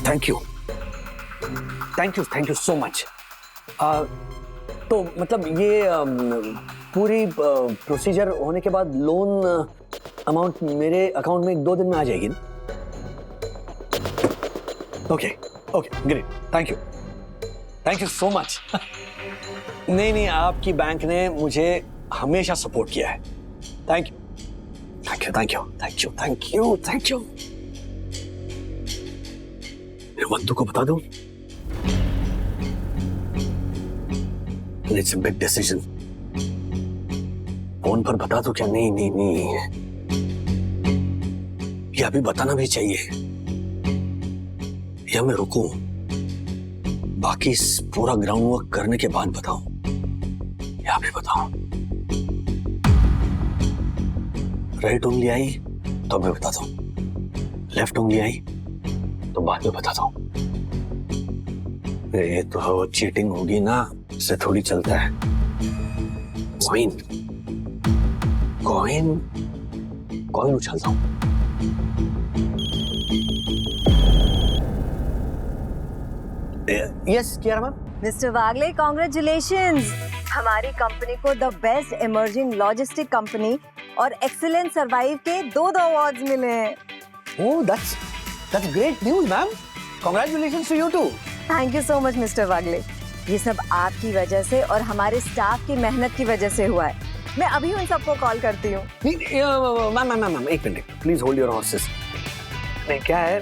थैंक यू सो मच। तो मतलब ये पूरी प्रोसीजर होने के बाद लोन अमाउंट मेरे अकाउंट में 2 दिन में आ जाएगी ना? Okay great, thank you so much. नहीं, आपकी बैंक ने मुझे हमेशा सपोर्ट किया है। Thank you. मेरे बंधु को बता दूं, it's a big decision. Phone पर बता दो क्या? नहीं, ये अभी बताना भी चाहिए या मैं रुकूं, बाकी पूरा ग्राउंड वर्क करने के बाद बताऊं या अभी बताऊं? राइट उंगली आई तो मैं बताता हूं, लेफ्ट उंगली आई तो बाद में बताता हूं। ये तो चीटिंग होगी ना, इससे थोड़ी चलता है। कॉइन उछलता हूं। Yes Kiara ma'am. Mister Wagle, congratulations. हमारी कंपनी को the best emerging logistic company और एक्सीलेंट सर्वाइव के 2 अवार्ड्स मिले हैं। Oh, that's That's great news, ma'am. Congratulations to you too. Thank you so much mister Wagle. ये सब आपकी वजह से और हमारे स्टाफ की मेहनत की वजह से हुआ है। मैं अभी उन सबको कॉल करती हूँ। मैम एक minute, please hold your horses. नहीं, क्या है,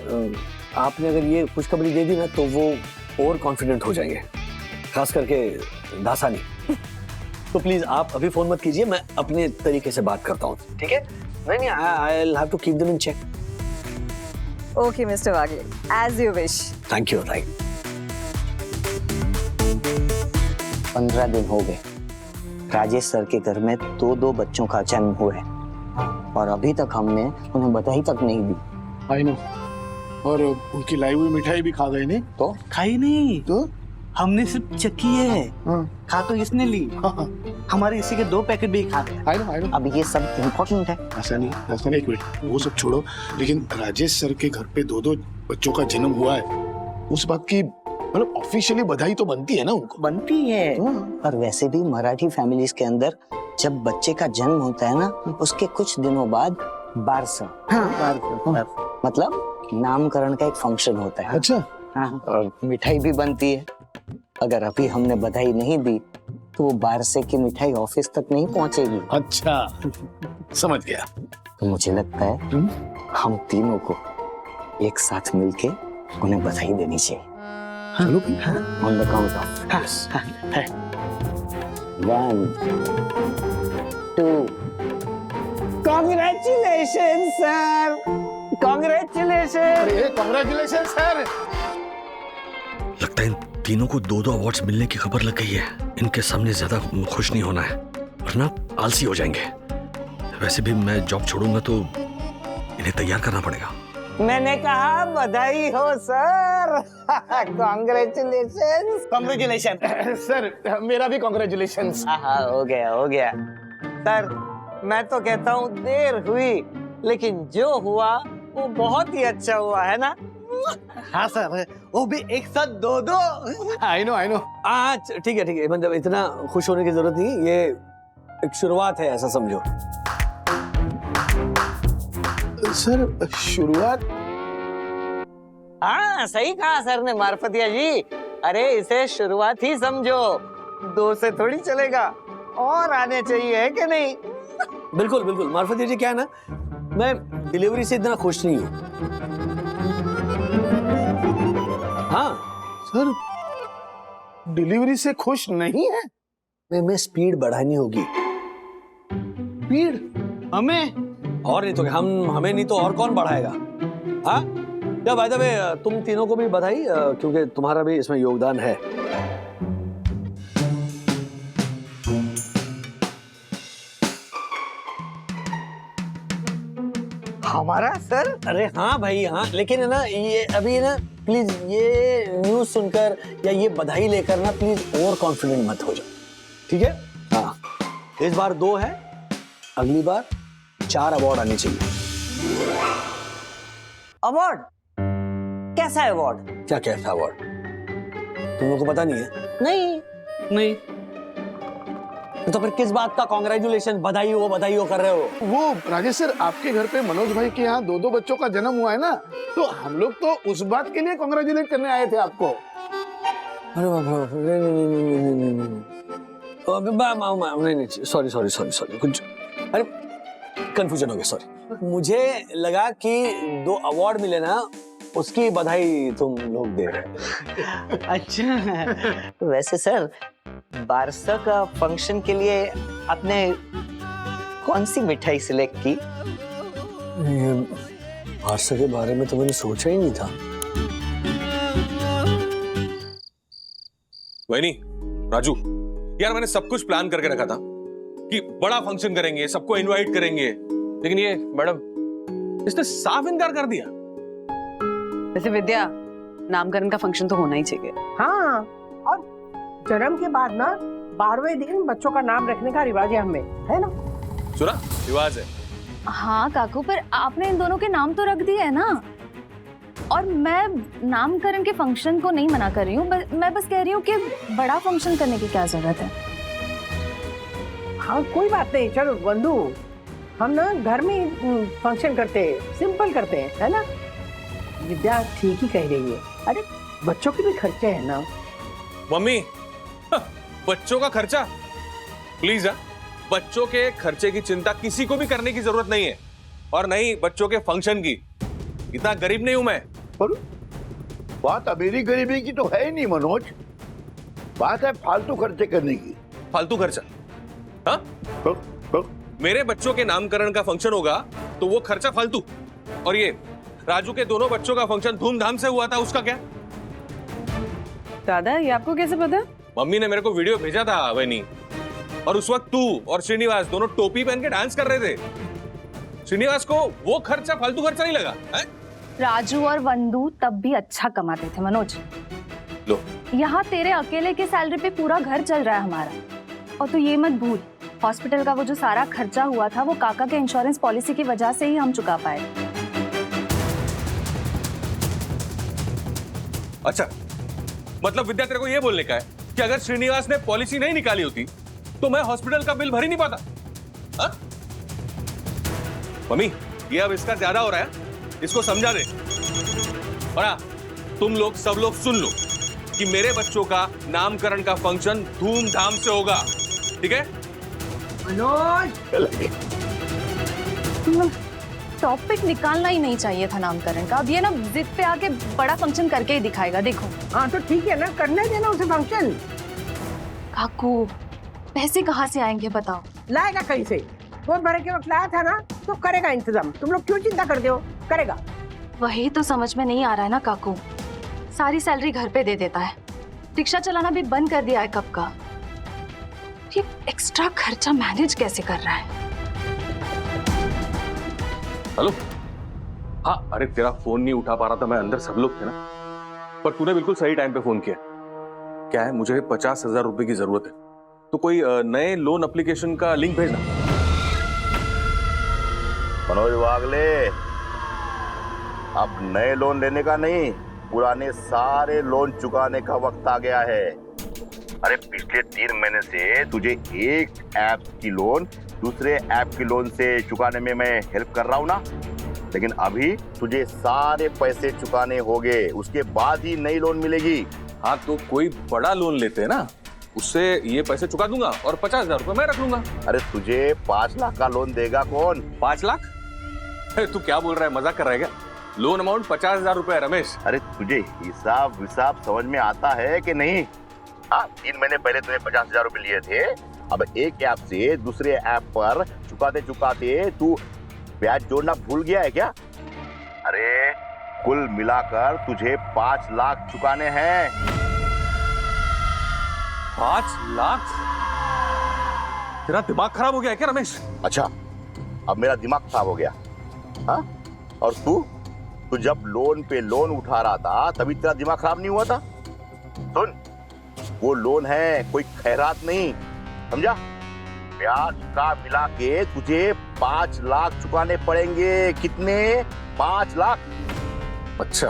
आपने अगर ये खुशखबरी दे दी ना तो वो और कॉन्फिडेंट हो जाएंगे, खास करके दासानी। तो प्लीज आप अभी फोन मत कीजिए, मैं अपने तरीके से बात करता हूँ, ठीक है? नहीं, I will have to keep them in check. Okay mister Wagle, as you wish. Thank you. 15 दिन हो गए राजेश सर के घर में 2 बच्चों का जन्म हुआ है और अभी तक हमने उन्हें बधाई तक नहीं दी। आई नो, और उनकी लाई हुई मिठाई भी खा गए नहीं? तो खाई नहीं तो हमने सिर्फ चखी है। खा तो इसने ली। हमारे इसी के 2 पैकेट भी खा गए। I know. अब ये सब इम्पोर्टेंट है। ऐसा नहीं, एक मिनट, वो सब छोड़ो, लेकिन राजेश सर के घर पे 2 बच्चों का जन्म हुआ है, उस बात की मतलब ऑफिशियली बधाई तो बनती है ना उनको? बनती है। और वैसे भी मराठी फैमिलीज के अंदर जब बच्चे का जन्म होता है ना, उसके कुछ दिनों बाद बारसा, मतलब नामकरण का एक फंक्शन होता है। अच्छा। और मिठाई भी बनती है। अगर अभी हमने बधाई नहीं दी तो वो बारसे की मिठाई ऑफिस तक नहीं पहुंचेगी। अच्छा, समझ गया। तो मुझे लगता है हम तीनों को एक साथ मिलके उन्हें बधाई देनी चाहिए। चलो on the count of 1 2 Congratulations, sir. Congratulations. अरे congratulations, sir. लगता है इन तीनों को 2 अवार्ड्स मिलने की खबर लग गई है। इनके सामने ज्यादा खुश नहीं होना है, वरना आलसी हो जाएंगे। वैसे भी मैं जॉब छोड़ूंगा तो इन्हें तैयार करना पड़ेगा। मैंने कहा बधाई हो सर। Congratulations. Congratulations. सर, मेरा भी congratulations. हाँ, हो गया। सर, मैं तो कहता हूँ देर हुई, लेकिन जो हुआ वो बहुत ही अच्छा हुआ, है ना? हाँ सर, वो भी एक साथ 2। I know. आज ठीक है, मतलब इतना खुश होने की जरूरत नहीं, ये एक शुरुआत है, ऐसा समझो। सर, शुरुआत? हाँ, सही कहा सर ने मार्फतिया जी। अरे इसे शुरुआत ही समझो, 2 से थोड़ी चलेगा, और आने चाहिए, है कि नहीं? बिल्कुल मार्फतिया जी, क्या है ना, मैं डिलीवरी से इतना खुश नहीं हूँ। हाँ सर, डिलीवरी से खुश नहीं है? मैं स्पीड बढ़ानी होगी। स्पीड? हमें और नहीं तो हमें नहीं तो और कौन बढ़ाएगा? हाँ, क्या बाय द वे, तुम तीनों को भी बधाई, क्योंकि तुम्हारा भी इसमें योगदान है। हमारा सर? अरे हाँ भाई हाँ, लेकिन है ना, ये अभी ना प्लीज ये न्यूज सुनकर या ये बधाई लेकर ना प्लीज ओवर कॉन्फिडेंट मत हो जाओ, ठीक है? हाँ, इस बार 2 है, अगली बार 4 अवार्ड आने चाहिए। अवार्ड? कैसा अवार्ड? क्या कैसा अवार्ड? तुम लोगों को पता नहीं है? नहीं। तो फिर किस बात का कांग्रेचुलेशन, बधाई हो कर रहे हो? वो राजेश सर, आपके घर पे मनोज भाई के यहाँ 2 बच्चों का जन्म हुआ है ना, तो हम लोग तो उस बात के लिए कांग्रेचुलेट करने आए थे आपको। अरे नहीं, सॉरी, कुछ अरे कंफ्यूजन हो गया, सॉरी। मुझे लगा कि 2 अवार्ड मिले ना, उसकी बधाई तुम लोग दे रहे। अच्छा, वैसे सर, बारसा का फंक्शन के लिए आपने कौन सी मिठाई सिलेक्ट की? बारसा के बारे में तो मैंने सोचा ही नहीं था। वही राजू, यार मैंने सब कुछ प्लान करके रखा था कि बड़ा फंक्शन करेंगे, सबको इनवाइट करेंगे, लेकिन ये मैडम इसने साफ इनकार कर दिया। वैसे विद्या, नामकरण का फंक्शन तो होना ही चाहिए। हाँ, और जन्म के बाद ना 12वें दिन बच्चों का नाम रखने का रिवाज है हमें, है ना? सुना, रिवाज है। हाँ काकू, पर आपने इन दोनों के नाम तो रख दिए है ना, और मैं नामकरण के फंक्शन को नहीं मना कर रही हूँ, मैं बस कह रही हूँ कि बड़ा फंक्शन करने की क्या जरूरत है। हाँ कोई बात नहीं, चलो बंधु, हम ना घर में फंक्शन करते हैं, सिंपल करते हैं, है ना? विद्या ठीक ही कह रही है। अरे बच्चों के भी खर्चे हैं ना। मम्मी, बच्चों का खर्चा प्लीज, बच्चों के खर्चे की चिंता किसी को भी करने की जरूरत नहीं है, और नहीं बच्चों के फंक्शन की। इतना गरीब नहीं हूं मैं। पर बात अमीरी गरीबी की तो है ही नहीं मनोज, बात है फालतू खर्चे करने की। फालतू खर्चा? हाँ? मेरे बच्चों के नामकरण का फंक्शन होगा तो वो खर्चा फालतू, और ये राजू के दोनों बच्चों का फंक्शन धूमधाम से हुआ था, उसका क्या? दादा ये आपको कैसे पता? मम्मी ने मेरे को वीडियो भेजा था वैनी, और उस वक्त तू और श्रीनिवास दोनों टोपी पहन के डांस कर रहे थे। श्रीनिवास को वो खर्चा फालतू खर्चा नहीं लगा है? राजू और वंदू तब भी अच्छा कमाते थे मनोज। लो, यहाँ तेरे अकेले के सैलरी पे पूरा घर चल रहा है हमारा। और तू ये मत भूल, हॉस्पिटल का वो जो सारा खर्चा हुआ था वो काका के इंश्योरेंस पॉलिसी की वजह से ही हम चुका पाए। अच्छा, मतलब विद्या तेरे को ये बोलने का है कि अगर श्रीनिवास ने पॉलिसी नहीं निकाली होती तो मैं हॉस्पिटल का बिल भर ही नहीं पाता? हाँ? मम्मी, ये अब इसका ज्यादा हो रहा है, इसको समझा दे। और हाँ, तुम लोग सब लोग सुन लो कि मेरे बच्चों का नामकरण का फंक्शन धूमधाम से होगा, ठीक है? टॉपिक निकालना ही नहीं चाहिए था नामकरण का। अब ये ना जिद पे आके बड़ा फंक्शन करके ही दिखाएगा, देखो। हाँ तो ठीक है ना, करने देना उसे फंक्शन। काकू, पैसे कहाँ से आएंगे बताओ? लाएगा कहीं से, वोट भरने के वक्त लाया था ना, तो करेगा इंतजाम। तुम लोग क्यों चिंता करते हो? करेगा। वही तो समझ में नहीं आ रहा है ना काकू, सारी सैलरी घर पे दे देता है, रिक्शा चलाना भी बंद कर दिया है कब का। ये एक्स्ट्रा खर्चा मैनेज कैसे कर रहा है? हेलो, हाँ, अरे तेरा फोन नहीं उठा पा रहा था मैं, अंदर सब लोग थे ना, पर तूने बिल्कुल सही टाइम पे फोन किया। क्या है, मुझे 50,000 रुपए की जरूरत है, तो कोई नए लोन एप्लीकेशन का लिंक भेजना। मनोज वागले, अब नए लोन लेने का नहीं, पुराने सारे लोन चुकाने का वक्त आ गया है। अरे पिछले 3 महीने से तुझे एक ऐप की लोन दूसरे ऐप की लोन से चुकाने में मैं हेल्प कर रहा हूँ ना, लेकिन अभी तुझे सारे पैसे चुकाने होंगे, उसके बाद ही नई लोन मिलेगी। हाँ तो कोई बड़ा लोन लेते हैं ना, उससे ये पैसे चुका दूंगा और 50,000 रुपए मैं रख लूंगा। अरे तुझे 5 लाख का लोन देगा कौन? 5 लाख? तू क्या बोल रहा है, मजाक कर रहा है क्या? लोन अमाउंट 50,000 रुपए रमेश। अरे तुझे हिसाब विसाब समझ में आता है कि नहीं? हाँ, 3 महीने पहले तूने 50,000 रुपए लिए थे, अब एक ऐप से दूसरे ऐप पर चुकाते चुकाते तू ब्याज जोड़ना भूल गया है क्या? अरे कुल मिलाकर तुझे 5 लाख चुकाने हैं। 5 लाख? तेरा दिमाग खराब हो गया है क्या रमेश? अच्छा, अब मेरा दिमाग खराब हो गया? हाँ? और तू जब लोन पे लोन उठा रहा था तभी तेरा दिमाग खराब नहीं हुआ था? सुन, वो लोन है, कोई खैरात नहीं, समझा? ब्याज का मिला के तुझे 5 लाख चुकाने पड़ेंगे। कितने? 5 लाख। अच्छा,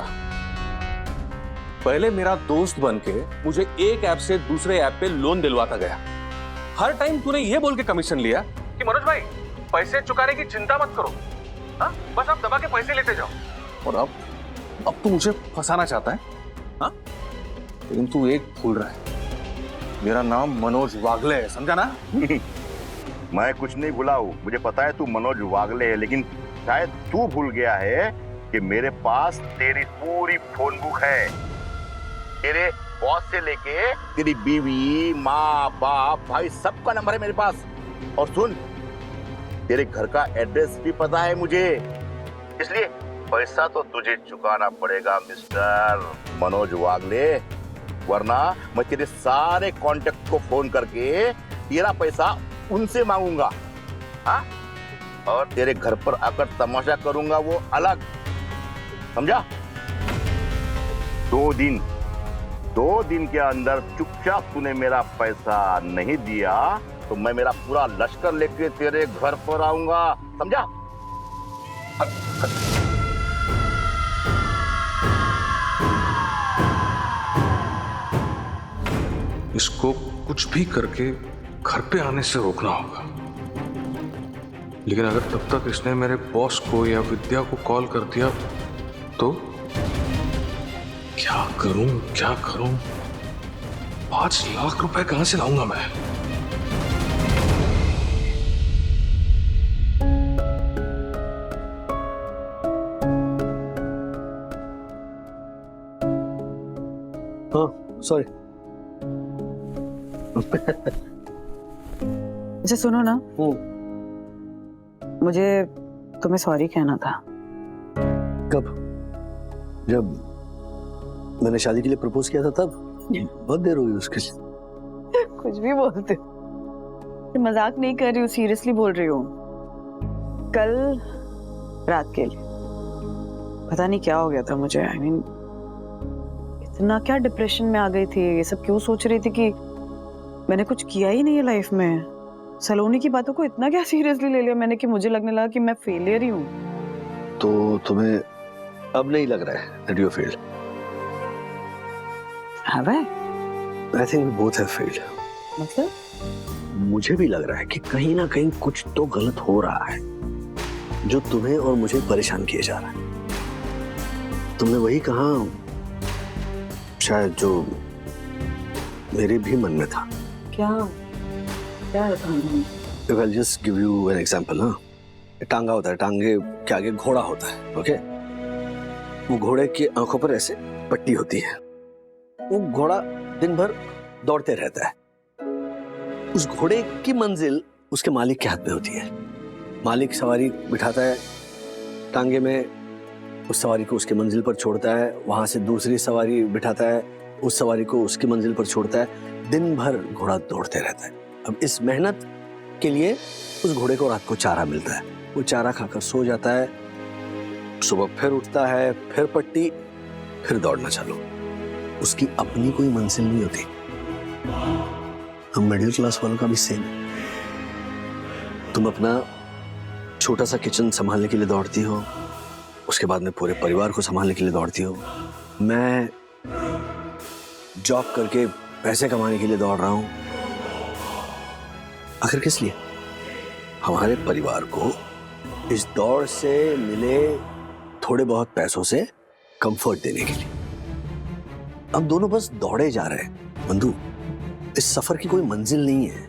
पहले मेरा दोस्त बन के मुझे एक ऐप से दूसरे ऐप पे लोन दिलवाता गया। हर टाइम तूने ये बोल के कमीशन लिया कि मनोज भाई पैसे चुकाने की चिंता मत करो, हाँ? बस आप दबा के पैसे लेते जाओ। और अब तू मुझे फंसाना चाहता है, हाँ? लेकिन तू एक भूल रहा है, मेरा नाम मनोज वागले है, समझा ना? मैं कुछ नहीं भूला हूँ, मुझे पता है तू मनोज वागले है, लेकिन शायद तू भूल गया है कि मेरे पास तेरी पूरी फोन बुक है। तेरे बॉस से लेके तेरी बीवी, माँ, बाप, भाई, सबका नंबर है मेरे पास। और सुन, तेरे घर का एड्रेस भी पता है मुझे, इसलिए पैसा तो तुझे चुकाना पड़ेगा मिस्टर मनोज वागले, वरना मैं तेरे सारे कॉन्टेक्ट को फोन करके तेरा पैसा उनसे मांगूंगा, हाँ? और तेरे घर पर आकर तमाशा करूंगा, वो अलग, समझा? 2 दिन के अंदर चुपचाप तूने मेरा पैसा नहीं दिया तो मैं मेरा पूरा लश्कर लेके तेरे घर पर आऊंगा, समझा? इसको कुछ भी करके घर पे आने से रोकना होगा, लेकिन अगर तब तक इसने मेरे बॉस को या विद्या को कॉल कर दिया तो क्या करूं 5 लाख रुपए कहां से लाऊंगा मैं? हाँ सॉरी। अच्छा सुनो ना, मुझे तुम्हें सॉरी कहना था। कब? जब मैंने शादी के लिए प्रपोज किया था तब? बहुत देर हुई उसके लिए। कुछ भी बोलते हो। मजाक नहीं कर रही हूँ, सीरियसली बोल रही हूँ। कल रात के लिए पता नहीं क्या हो गया था मुझे। I mean, इतना क्या डिप्रेशन में आ गई थी। ये सब क्यों सोच रही थी कि मैंने कुछ किया ही नहीं है लाइफ में। सलोनी की बातों को इतना क्या सीरियसली ले लिया मैंने कि मुझे लगने लगा कि मैं फेलियर ही हूँ। तो तुम्हें अब नहीं लग रहा है that you failed? Have I? I think we both have failed. मतलब? मुझे भी लग रहा है कि कहीं ना कहीं कुछ तो गलत हो रहा है जो तुम्हें और मुझे परेशान किए जा रहा है। तुमने वही कहा शायद जो मेरे भी मन में था। क्या क्या If I'll just give you an example, ना, टांगा होता है, टांगे के आगे घोड़ा होता है, ओके? वो घोड़े की आंखों पर ऐसे पट्टी होती है। वो घोड़ा दिन भर दौड़ते रहता है। उस घोड़े की मंजिल उसके मालिक के हाथ में होती है। मालिक सवारी बिठाता है टांगे में, उस सवारी को उसके मंजिल पर छोड़ता है, वहां से दूसरी सवारी बिठाता है, उस सवारी को उसकी मंजिल पर छोड़ता है। दिन भर घोड़ा दौड़ते रहता है। अब इस मेहनत के लिए उस घोड़े को रात को चारा मिलता है। वो चारा खाकर सो जाता है, सुबह फिर उठता है, फिर पट्टी, फिर दौड़ना चालू। उसकी अपनी कोई मंजिल नहीं होती। हम मिडिल क्लास वालों का भी सेम। तुम अपना छोटा सा किचन संभालने के लिए दौड़ती हो, उसके बाद में पूरे परिवार को संभालने के लिए दौड़ती हो। मैं जॉब करके पैसे कमाने के लिए दौड़ रहा हूं। आखिर किस लिए? हमारे परिवार को इस दौड़ से मिले थोड़े बहुत पैसों से कंफर्ट देने के लिए। हम दोनों बस दौड़े जा रहे हैं बंधु। इस सफर की कोई मंजिल नहीं है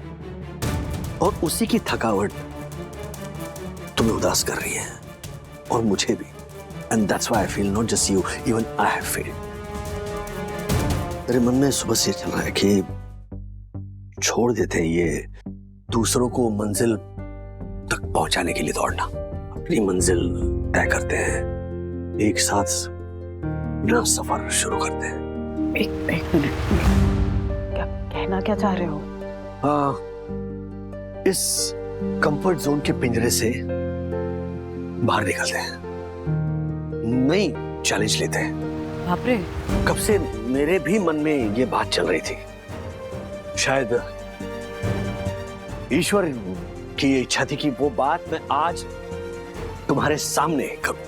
और उसी की थकावट तुम्हें उदास कर रही है और मुझे भी। And that's why I feel not just you, even I have failed. मेरे मन में सुबह से चल रहा है कि छोड़ देते हैं ये दूसरों को मंजिल तक पहुंचाने के लिए दौड़ना। अपनी मंजिल तय करते हैं, एक साथ नया सफर शुरू करते हैं। एक मिनट, क्या कहना क्या चाह रहे हो? इस कंफर्ट जोन के पिंजरे से बाहर निकलते हैं, नई चैलेंज लेते हैं। बाप रे, कब से मेरे भी मन में ये बात चल रही थी। शायद ईश्वर की ये इच्छा थी कि वो बात मैं आज तुम्हारे सामने करूं।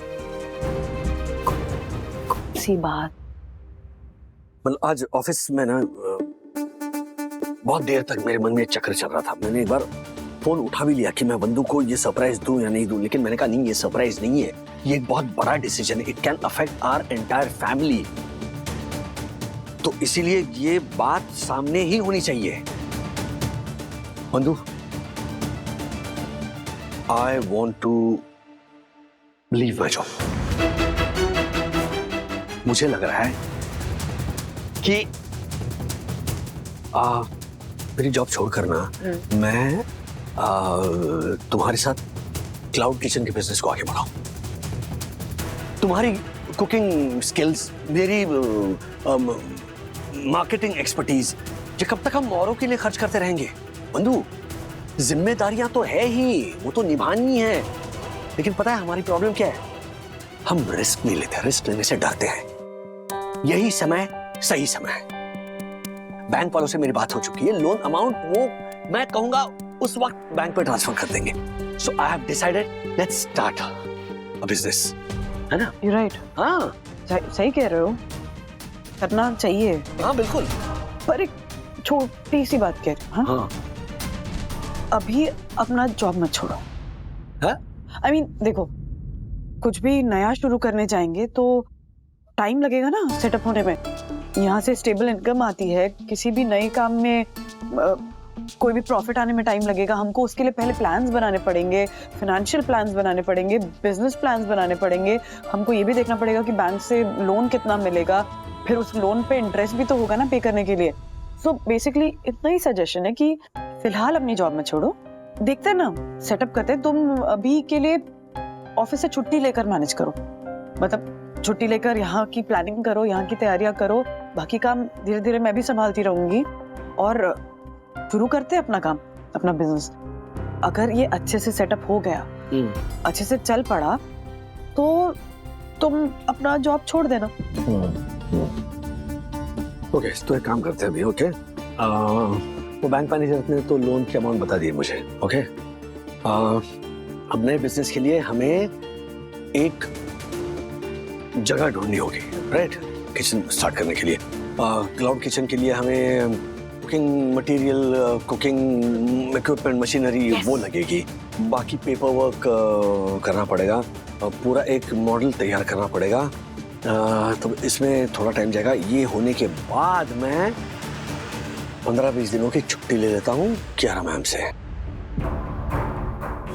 कौन सी बात? मतलब आज ऑफिस में ना बहुत देर तक मेरे मन में चक्कर चल रहा था। मैंने एक बार फोन उठा भी लिया कि मैं बंधु को ये सरप्राइज दूं या नहीं दूं, लेकिन मैंने कहा नहीं, ये सरप्राइज नहीं है, ये एक बहुत बड़ा डिसीजन है। It can affect our entire family. तो इसीलिए ये बात सामने ही होनी चाहिए। बंधु, I want to leave my job. मुझे लग रहा है कि मेरी जॉब छोड़कर ना मैं तुम्हारे साथ क्लाउड किचन के बिजनेस को आगे बढ़ाऊं। तुम्हारी कुकिंग स्किल्स, मेरी मार्केटिंग एक्सपर्टीज, ये कब तक हम औरों के लिए खर्च करते रहेंगे? बंधु, जिम्मेदारियां तो है ही, वो तो निभानी है, लेकिन पता है हमारी प्रॉब्लम क्या है? हम रिस्क नहीं लेते, रिस्क लेने से डरते हैं। यही समय सही समय है। बैंक वालों से मेरी बात हो चुकी है। लोन अमाउंट वो मैं कहूंगा उस वक्त बैंक पे ट्रांसफर कर देंगे। So I have decided, let's start a business, है ना? You're right. हाँ, सही कह रहे हो, करना चाहिए। हाँ बिल्कुल। पर एक छोटी सी बात कह रही हूँ। हाँ? अभी अपना जॉब मत छोड़ो। हाँ? I mean, देखो, कुछ भी नया शुरू करने जाएंगे तो टाइम लगेगा ना सेटअप होने में। यहाँ से स्टेबल इनकम आती है, किसी भी नए काम में कोई भी प्रॉफिट आने में टाइम लगेगा। हमको उसके लिए पहले प्लान्स बनाने पड़ेंगे, फाइनेंशियल प्लान्स बनाने पड़ेंगे, बिजनेस प्लान्स बनाने पड़ेंगे। हमको ये भी देखना पड़ेगा कि बैंक से लोन कितना मिलेगा, फिर उस लोन पे इंटरेस्ट भी तो होगा ना पे करने के लिए। सो बेसिकली इतना ही सजेशन है कि फिलहाल अपनी जॉब में छोड़ो, देखते हैं ना सेटअप करते हैं। तुम अभी के लिए ऑफिस से छुट्टी लेकर मैनेज करो, मतलब छुट्टी लेकर यहाँ की प्लानिंग करो, यहाँ की तैयारियां करो। बाकी काम धीरे धीरे मैं भी संभालती रहूंगी और शुरू करते हैं अपना काम, अपना बिजनेस। अगर ये अच्छे से सेटअप हो गया, अच्छे से चल पड़ा, तो तुम अपना जॉब छोड़ देना। ओके, तो एक काम करते हैं अभी। ओके, वो बैंक मैनेजर ने तो लोन की अमाउंट बता दी मुझे। ओके, अब नए बिजनेस के लिए हमें एक जगह ढूंढनी होगी, राइट? किचन स्टार्ट करने के लिए क्लाउड किचन के लिए हमें cooking material, cooking equipment, machinery वो लगेगी। बाकी पेपर वर्क करना पड़ेगा, पूरा एक मॉडल तैयार करना पड़ेगा। तो इसमें थोड़ा टाइम जाएगा। ये होने के बाद मैं 15-20 दिनों की छुट्टी ले लेता हूँ कियारा मैम से।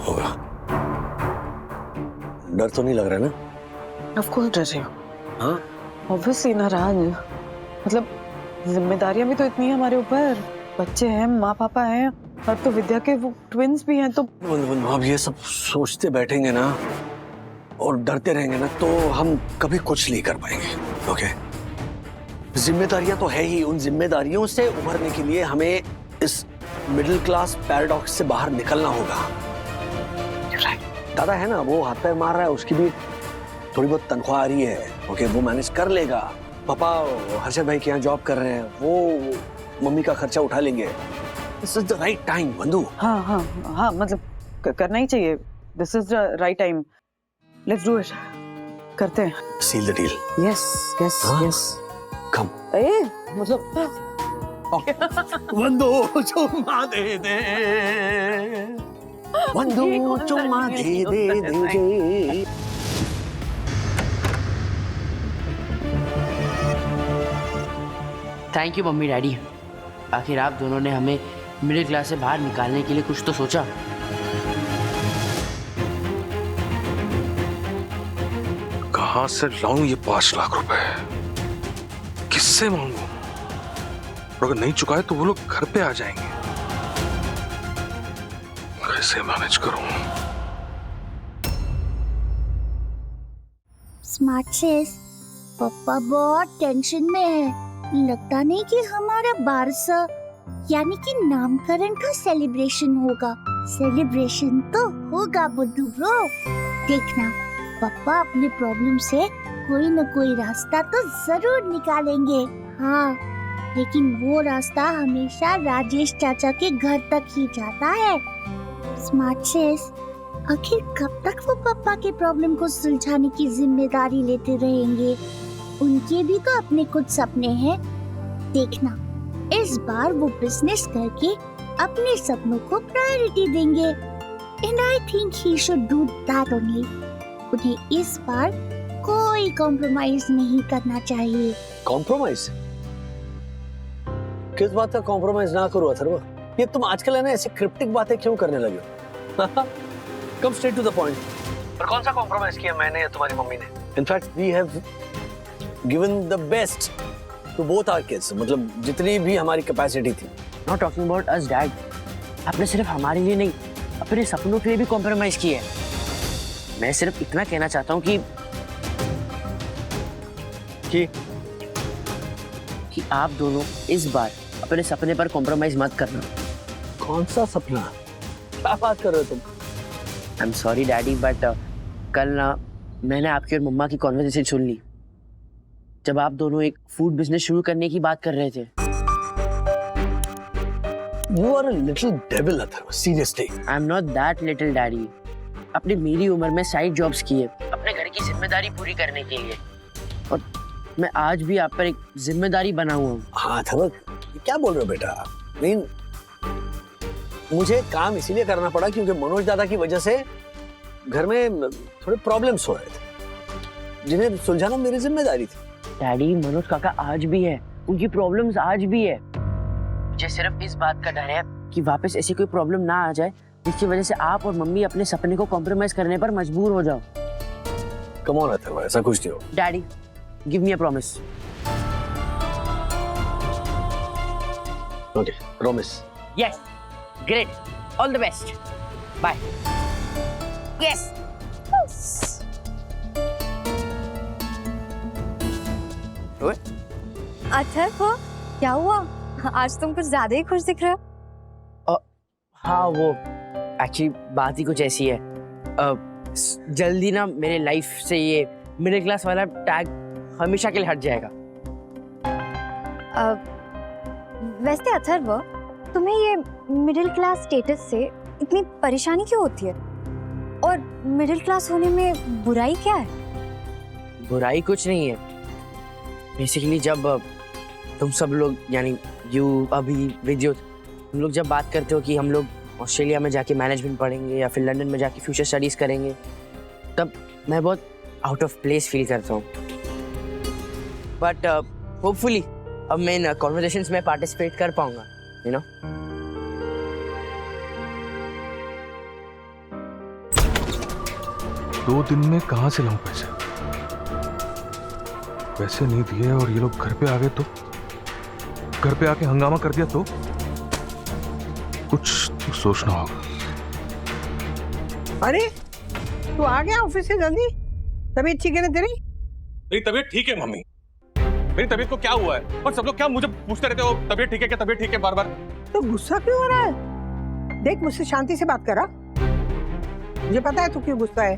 होगा? डर तो नहीं लग रहा ना? Of course डर रही हो। हाँ? Obviously नाराज, मतलब जिम्मेदारियां भी तो इतनी है हमारे ऊपर, बच्चे हैं, माँ पापा हैं, और तो विद्या के वो ट्विंस भी हैं। तो अब ये सब सोचते बैठेंगे ना और डरते रहेंगे ना, तो हम कभी कुछ नहीं कर पाएंगे। ओके, जिम्मेदारियां तो है ही, उन जिम्मेदारियों से उभरने के लिए हमें इस मिडिल क्लास पैराडॉक्स से बाहर निकलना होगा। दादा है ना, वो हाथ पैर मार रहा है, उसकी भी थोड़ी बहुत तनख्वाह आ रही है। ओके, वो मैनेज कर लेगा। पापा हर्षद भाई के यहाँ जॉब कर रहे हैं, वो मम्मी का खर्चा उठा लेंगे। This is the right time बंधु। हाँ हाँ हाँ, मतलब करना ही चाहिए। This is the right time, let's do it, करते हैं। Seal the deal. Yes yes yes, come. मतलब बंधु चुम्मा दे दे, बंधु चुम्मा दे देंगे। थैंक यू मम्मी डैडी, आखिर आप दोनों ने हमें मिडिल क्लास से बाहर निकालने के लिए कुछ तो सोचा। कहां से लाऊं ये 5 लाख रुपए? किससे मांगू? और अगर नहीं चुकाए तो वो लोग घर पे आ जाएंगे। कैसे मैनेज करूं? स्मार्ट सेस, पापा बहुत टेंशन में है। लगता नहीं कि हमारा 12 यानी कि नामकरण का सेलिब्रेशन होगा। सेलिब्रेशन तो होगा बुद्धू ब्रो, देखना पापा अपने प्रॉब्लम से कोई न कोई रास्ता तो जरूर निकालेंगे। हाँ, लेकिन वो रास्ता हमेशा राजेश चाचा के घर तक ही जाता है। स्मार्ट सेस, आखिर कब तक वो पापा के प्रॉब्लम को सुलझाने की जिम्मेदारी लेते रहेंगे? उनके भी तो अपने कुछ सपने हैं। देखना, इस बार वो बिजनेस करके अपने सपनों को प्रायोरिटी देंगे। And I think he should do that only. उन्हें इस बार कोई कॉम्प्रोमाइज नहीं करना चाहिए। कॉम्प्रोमाइज? किस बात का कॉम्प्रोमाइज ना करो अथर्व? ये तुम आजकल है ना ऐसी क्रिप्टिक बातें क्यों करने लगे हो? Come straight to the point. पर कौन सा कॉम्प्रोमाइज किया मैंने या तुम्हारी मम्मी ने? In fact we have given the best to both our kids, मतलब जितनी भी हमारी कैपेसिटी थी। Not talking about us dad, आपने सिर्फ हमारे लिए नहीं, अपने सपनों के लिए भी कॉम्प्रोमाइज किया है। मैं सिर्फ इतना कहना चाहता हूँ कि आप दोनों इस बार अपने सपने पर कॉम्प्रोमाइज मत करना। कौन सा सपना? क्या बात कर रहे हो तुम? I am sorry daddy, but कल ना मैंने आपकी और मम्मा की कॉन्वर्सेशन सुन ली, जब आप दोनों एक फूड बिजनेस शुरू करने की बात कर रहे थे। You are a little devil, Atharva. Seriously. I am not that little, daddy. अपनी मेरी उम्र में साइड जॉब्स किए अपने घर की जिम्मेदारी पूरी करने के लिए, और मैं आज भी आप पर एक जिम्मेदारी बना हुआ हूँ। हाँ अथर्वा, क्या बोल रहे हो बेटा? मुझे काम इसीलिए करना पड़ा क्योंकि मनोज दादा की वजह से घर में थोड़े प्रॉब्लम्स हो रहे थे। जिन्हें सुलझाना मेरी जिम्मेदारी थी। डैडी, मनोज काका आज भी है, उनकी प्रॉब्लम्स आज भी है। मुझे सिर्फ इस बात का डर है कि वापस ऐसी कोई प्रॉब्लम ना आ जाए जिसकी वजह से आप और मम्मी अपने सपने को कॉम्प्रोमाइज करने पर मजबूर हो जाओ। कम ऑन अथर्व, ऐसा कुछ नहीं हो। Daddy, give me a promise. Okay, promise. Yes, great, all the best, bye. Yes. Atharv, क्या हुआ? आज तुम कुछ ज्यादा ही खुश दिख रहे हो। हाँ, वो एक्चुअली बात ही कुछ ऐसी है। जल्दी ना मेरे लाइफ से ये मिडिल क्लास वाला टैग हमेशा के लिए हट जाएगा। वैसे अथर्व, तुम्हें ये मिडिल क्लास स्टेटस से इतनी परेशानी क्यों होती है? और मिडिल क्लास होने में बुराई क्या है? बुराई कुछ नहीं है। बेसिकली जब तुम सब लोग, यानी यू, अभी, विद्युत, तुम लोग जब बात करते हो कि हम लोग ऑस्ट्रेलिया में जाके मैनेजमेंट पढ़ेंगे या फिर लंदन में जाके फ्यूचर स्टडीज करेंगे, तब मैं बहुत आउट ऑफ प्लेस फील करता हूँ। बट होपफुली अब मैं इन कॉन्वर्सेशंस में पार्टिसिपेट कर पाऊंगा, यू नो। दो दिन में कहां से लाऊं पैसे? पैसे नहीं दिए और ये लोग घर पे आ गए तो, घर पे आके हंगामा कर दिया तो कुछ तो सोचना होगा। अरे तू आ गया ऑफिस से जल्दी? तबीयत ठीक है ना तेरी? मेरी तबीयत ठीक है मम्मी। मेरी तबीयत को क्या हुआ है? और सब लोग क्या मुझे पूछते रहते हो, तबीयत ठीक है क्या, तबीयत ठीक है, बार बार। तो गुस्सा क्यों हो रहा है? देख, मुझसे शांति से बात करा। मुझे पता है तू क्यों गुस्सा है।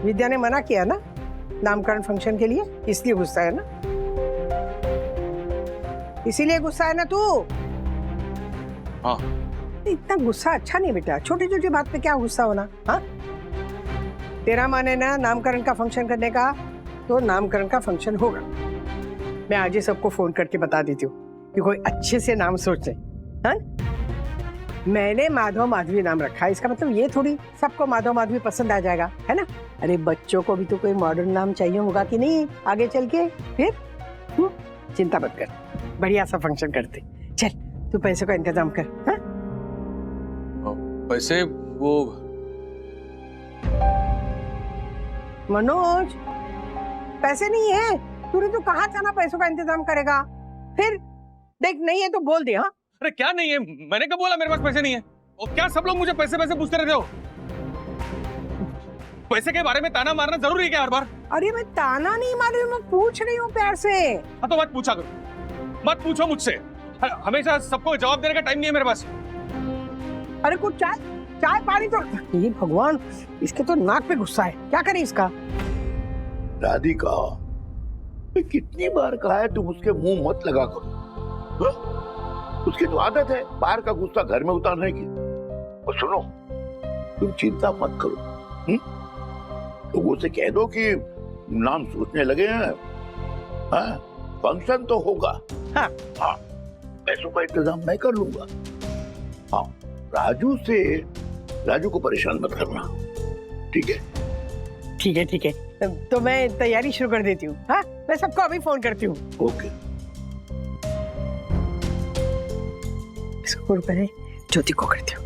विद्या ने मना किया ना नामकरण फंक्शन के लिए, इसलिए गुस्सा है ना? इसीलिए गुस्सा है ना तू? हाँ। इतना गुस्सा अच्छा नहीं बेटा, छोटी छोटी बात पे क्या गुस्सा होना। हाँ, तेरा मन है ना नामकरण का फंक्शन करने का, तो नामकरण का फंक्शन होगा। मैं आज ही सबको फोन करके बता देती हूँ कि कोई अच्छे से नाम सोच ले। हाँ? मैंने माधव माधवी नाम रखा है, इसका मतलब ये थोड़ी सबको माधव माधवी पसंद आ जाएगा, है ना? अरे बच्चों को भी तो कोई मॉडर्न नाम चाहिए होगा कि नहीं आगे चल के। फिर चिंता मत कर, बढ़िया सा फंक्शन करते। चल तू पैसे का इंतजाम कर। हाँ? पैसे वो मनोज, पैसे नहीं है, तूने तो कहा था ना पैसों का इंतजाम करेगा। फिर देख, नहीं है तो बोल दे। हाँ, अरे क्या नहीं है? मैंने कब बोला मेरे पास पैसे नहीं है? और क्या सब लोग मुझे पैसे पैसे पूछते रहते हो? पैसे के बारे में ताना मारना जरूरी है क्या हर बार? अरे मैं ताना नहीं मार रही हूँ, मैं पूछ रही हूँ प्यार से। हाँ तो मत पूछा करो, मत पूछो मुझसे। हमेशा सबको जवाब देने का टाइम नहीं है मेरे पास। अरे कुछ चाय पानी तो। ये भगवान, इसके तो नाक पे गुस्सा है, क्या करे इसका? राधिका, मैं कितनी बार कहा है तुम उसके मुंह मत लगा करो। उसकी तो आदत है बाहर का गुस्सा घर में उतारने की। और सुनो, तुम चिंता मत करो। लोगों से कह दो कि नाम सोचने लगे हैं। हाँ, फंक्शन तो होगा। हाँ, हाँ, पैसों का इंतजाम मैं कर लूंगा। हाँ, राजू को परेशान मत करना, ठीक है? ठीक है, ठीक है, तो मैं तैयारी शुरू कर देती हूँ। हाँ, मैं सबको अभी फोन करती हूँ। ओके। इसको पहले ज्योति को करती हूँ।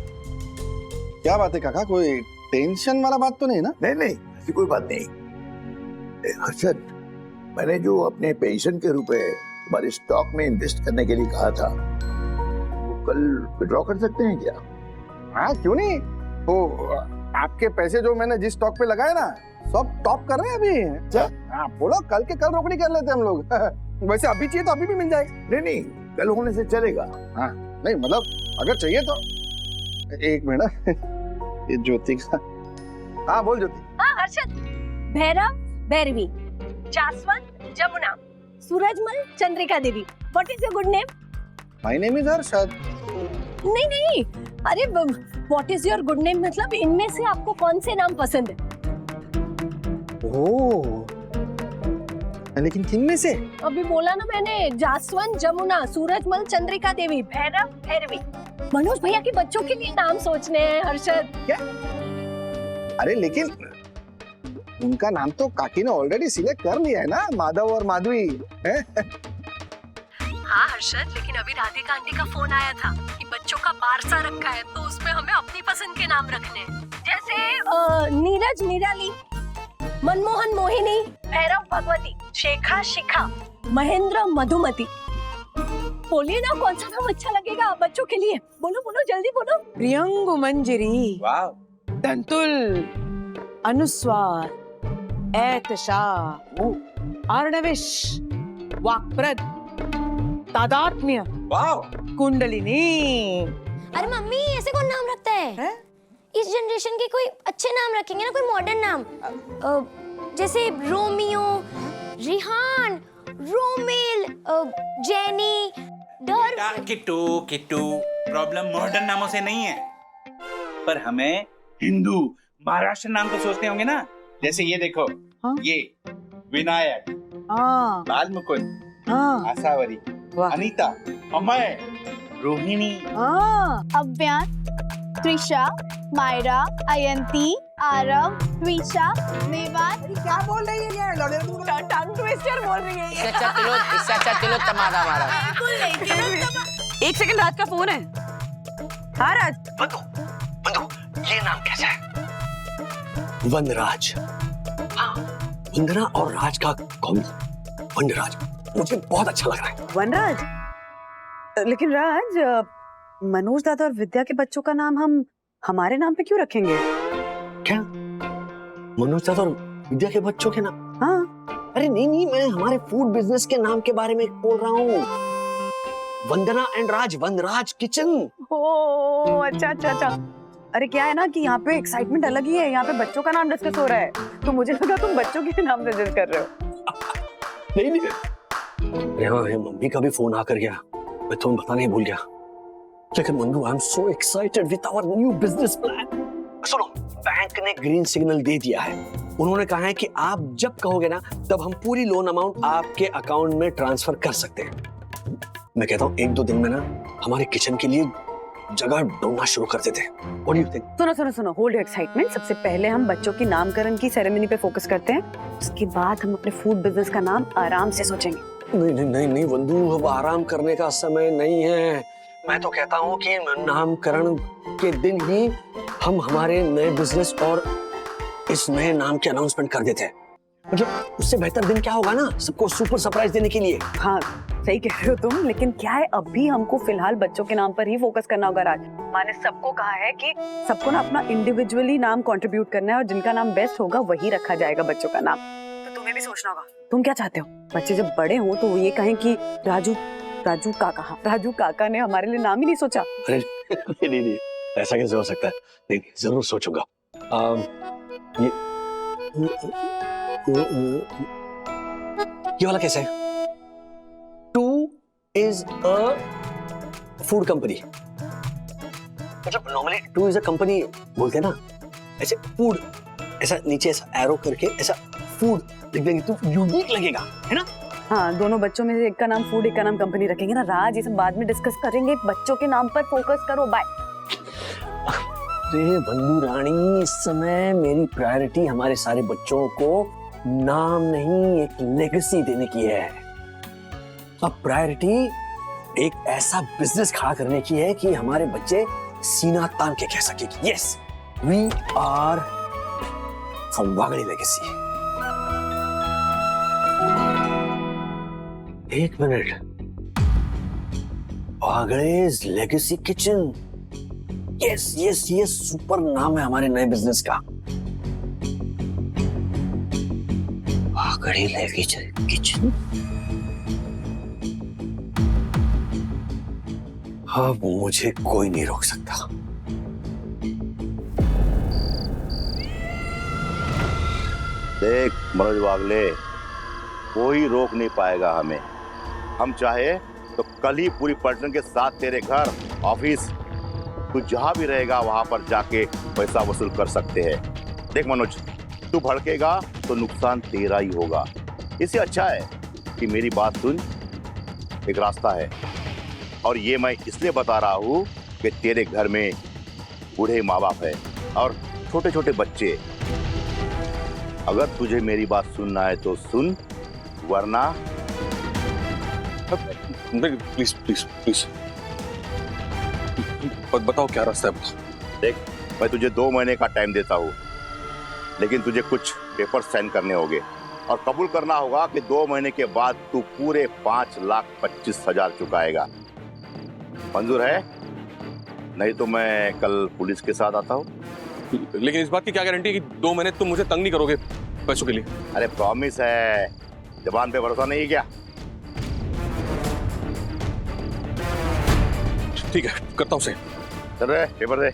क्या बात है काका, कोई टेंशन वाला बात तो नहीं ना? नहीं नहीं, ऐसी कोई बात नहीं। हर्षद, मैंने जो अपने पेंशन के रुपए हमारे स्टॉक में इन्वेस्ट करने के लिए कहा था, वो कल विड्रॉ कर सकते हैं क्या? हाँ क्यों नहीं, वो आपके पैसे जो मैंने जिस स्टॉक पे लगाए ना, सब टॉप कर रहे हैं अभी। हाँ, बोलो कल के कल रोकड़ी कर लेते हम लोग। वैसे अभी चाहिए तो अभी भी मिल जाएगा। नहीं नहीं, कल होने से चलेगा। हाँ नहीं, मतलब अगर चाहिए तो। एक मिनट, ये ज्योति का। हाँ बोल ज्योति। हाँ Harshad, Bhairav, Bhairavi, Jaswant, Jamuna, Surajmal, Chandrika Devi. What is your good name? My name is Harshad. नहीं नहीं, अरे what is your good name मतलब इनमें से आपको कौन से नाम पसंद है? ओह, लेकिन किन में से? अभी बोला ना मैंने, जासवंत, जमुना, सूरजमल, चंद्रिका देवी, भैरव, भैरवी। मनोज भैया के बच्चों के लिए नाम सोचने हैं हर्षद। क्या? अरे लेकिन उनका नाम तो काकी ने ऑलरेडी सिलेक्ट कर लिया है ना, माधव और माधवी है? हाँ हर्षद, लेकिन अभी राधिका आंटी का फोन आया था कि बच्चों का बारसा रखा है, तो उसमें हमें अपनी पसंद के नाम रखने हैं। जैसे नीरज निराली, मनमोहन मोहिनी, भैरव भगवती, शेखा शिखा, महेंद्र मधुमती। बोलिए ना कौन सा नाम अच्छा लगेगा बच्चों के लिए? बोलो बोलो जल्दी बोलो। प्रियंगु मंजरी, दंतुल, अनुस्वार, ऐतशा, आर्णविश, वाक्प्रद, तादात्म्य, कुंडलिनी। अरे मम्मी ऐसे कौन नाम रखता है? इस जनरेशन के कोई अच्छे नाम रखेंगे ना, कोई मॉडर्न नाम, जैसे रोमियो, रिहान, रोमेल, जेनी, डर। किट्टू प्रॉब्लम मॉडर्न नामों से नहीं है, पर हमें हिंदू महाराष्ट्र नाम तो सोचते होंगे ना। जैसे ये देखो, ये विनायक, बाल मुकुंद, आसावरी, अनीता, अमय, रोहिणी, अव्यांश, त्रिशा, मायरा, अयंती, आरव, त्विशा, मेवात। क्या बोल रही है ये? टंग ट्विस्टर बोल रही है ये। इससे अच्छा चलो तमादा मारा। एक सेकंड, राज का फोन है। हाँ राज। बंधु, ये नाम कैसा है? वनराज। हाँ, वंदना और राज का कॉम्बो, वनराज, मुझे बहुत अच्छा लग रहा है। वनराज, लेकिन राज, मनोज दादा और विद्या के बच्चों का नाम हम हमारे नाम पे क्यों रखेंगे? क्या? मनोज दादा और विद्या के बच्चों के नाम? हाँ। अरे नहीं, मैं हमारे फूड बिजनेस के नाम के बारे में बोल रहा हूँ। वंदना एंड राज, वनराज किचन। ओ अच्छा। अरे क्या है ना कि यहाँ पे एक्साइटमेंट अलग ही है, यहाँ पे बच्चों का नाम डिस्कस हो रहा है, तो मुझे लगा तुम बच्चों के नाम सजेस्ट कर रहे हो। नहीं, हाँ, मम्मी का भी फोन आकर गया, मैं तुम्हें बताना ही भूल गया। लेकिन Mandu, I am so excited with our new business plan. सुनो, बैंक ने ग्रीन सिग्नल दे दिया है। उन्होंने कहा है कि आप जब कहोगे ना, तब हम पूरी लोन अमाउंट आपके अकाउंट में ट्रांसफर कर सकते हैं। मैं कहता हूँ 1-2 दिन में ना हमारे किचन के लिए जगह ढूंढना शुरू कर देते हैं। What do you think? सुनो, होल्ड योर एक्साइटमेंट। सबसे पहले हम बच्चों की नामकरण की सेरेमनी पे फोकस करते हैं, उसके बाद हम अपने फूड बिजनेस का नाम आराम से सोचेंगे। नहीं वंदू, अब आराम करने का समय नहीं है। मैं तो कहता हूँ कि नामकरण के दिन ही हम हमारे नए बिजनेस और इस नए नाम की अनाउंसमेंट कर देते हैं। मतलब उससे बेहतर दिन क्या होगा ना, सबको सुपर सरप्राइज देने के लिए। हाँ सही कह रहे हो तुम, लेकिन क्या है, अभी हमको फिलहाल बच्चों के नाम पर ही फोकस करना होगा। राज, माँ ने सबको कहा है कि सबको ना अपना इंडिविजुअली नाम कंट्रीब्यूट करना है और जिनका नाम बेस्ट होगा वही रखा जाएगा बच्चों का नाम। तो तुम्हें भी सोचना होगा, तुम क्या चाहते हो? बच्चे जब बड़े हों तो वो ये कहें कि राजू काका ने हमारे लिए नाम ही नहीं सोचा। अरे नहीं, ऐसा कैसे हो सकता है? नहीं, जरूर सोचूंगा। ये वाला कैसा है? 2 is a food company। मतलब नॉर्मली 2 is a company बोलते हैं ना, ऐसे फूड, ऐसा नीचे ऐसा एरो करके ऐसा फूड लिख देंगे तो यूनिक लगेगा, है ना? हाँ, दोनों बच्चों में से एक का नाम फूड, एक का नाम कंपनी रखेंगे ना। राज, ये सब बाद में डिस्कस करेंगे, बच्चों के नाम पर फोकस करो। बाय। अरे बंधु रानी, इस समय मेरी प्रायोरिटी हमारे सारे बच्चों को नाम नहीं, एक लेगेसी देने की है। अब प्रायोरिटी एक ऐसा बिजनेस खड़ा करने की है कि हमारे बच्चे सीना तान के कह सके कि yes, we are from Wagdi legacy. 1 minute, Wagde's legacy kitchen. Yes, super नाम है हमारे नए बिजनेस का, वागड़े लेगेसी किचन। अब मुझे कोई नहीं रोक सकता। देख मनोज वागले, कोई रोक नहीं पाएगा हमें। हम चाहे तो कल ही पूरी पलटन के साथ तेरे घर, ऑफिस, तू जहां भी रहेगा वहां पर जाके पैसा वसूल कर सकते हैं। देख मनोज, तू भड़केगा तो नुकसान तेरा ही होगा। इससे अच्छा है कि मेरी बात सुन। एक रास्ता है, और ये मैं इसलिए बता रहा हूँ कि तेरे घर में बूढ़े माँ बाप है और छोटे छोटे बच्चे। अगर तुझे मेरी बात सुनना है तो सुन, वरना प्लीज प्लीज प्लीज बताओ क्या रास्ता है, बताओ। देख, मैं तुझे 2 महीने का टाइम देता हूँ, लेकिन तुझे कुछ पेपर साइन करने होंगे और कबूल करना होगा कि 2 महीने के बाद तू पूरे 5,25,000 चुकाएगा। मंजूर है? नहीं तो मैं कल पुलिस के साथ आता हूँ। लेकिन इस बात की क्या गारंटी है कि 2 महीने तुम मुझे तंग नहीं करोगे पैसों के लिए? अरे प्रॉमिस है, जबान पे भरोसा नहीं है क्या? ठीक है, करता हूँ से। चल रहे पेपर दे।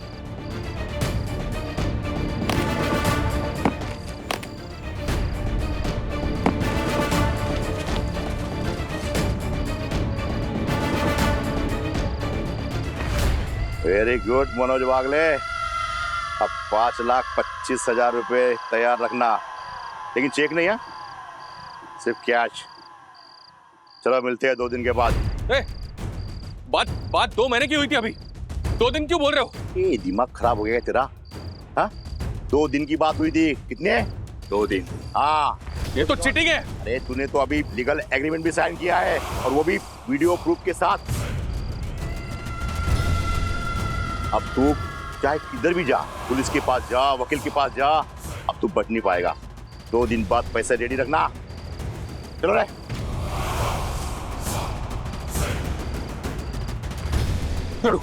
वेरी गुड मनोज वागले, अब 5,25,000 रुपए तैयार रखना, लेकिन चेक नहीं है, सिर्फ कैश। चलो मिलते हैं 2 दिन के बाद। बात 2 महीने की हुई थी, अभी 2 दिन क्यों बोल रहे हो? ये दिमाग खराब हो गया तेरा? हाँ, 2 दिन की बात हुई थी। कितने? 2 दिन। हाँ, ये तो चीटिंग है। अरे तूने तो अभी लीगल एग्रीमेंट भी साइन किया है, और वो भी वीडियो प्रूफ के साथ। अब तू चाहे किधर भी जा, पुलिस के पास जा, वकील के पास जा, अब तू बच नहीं पाएगा। 2 दिन बाद पैसे रेडी रखना। चलो रे। चलो।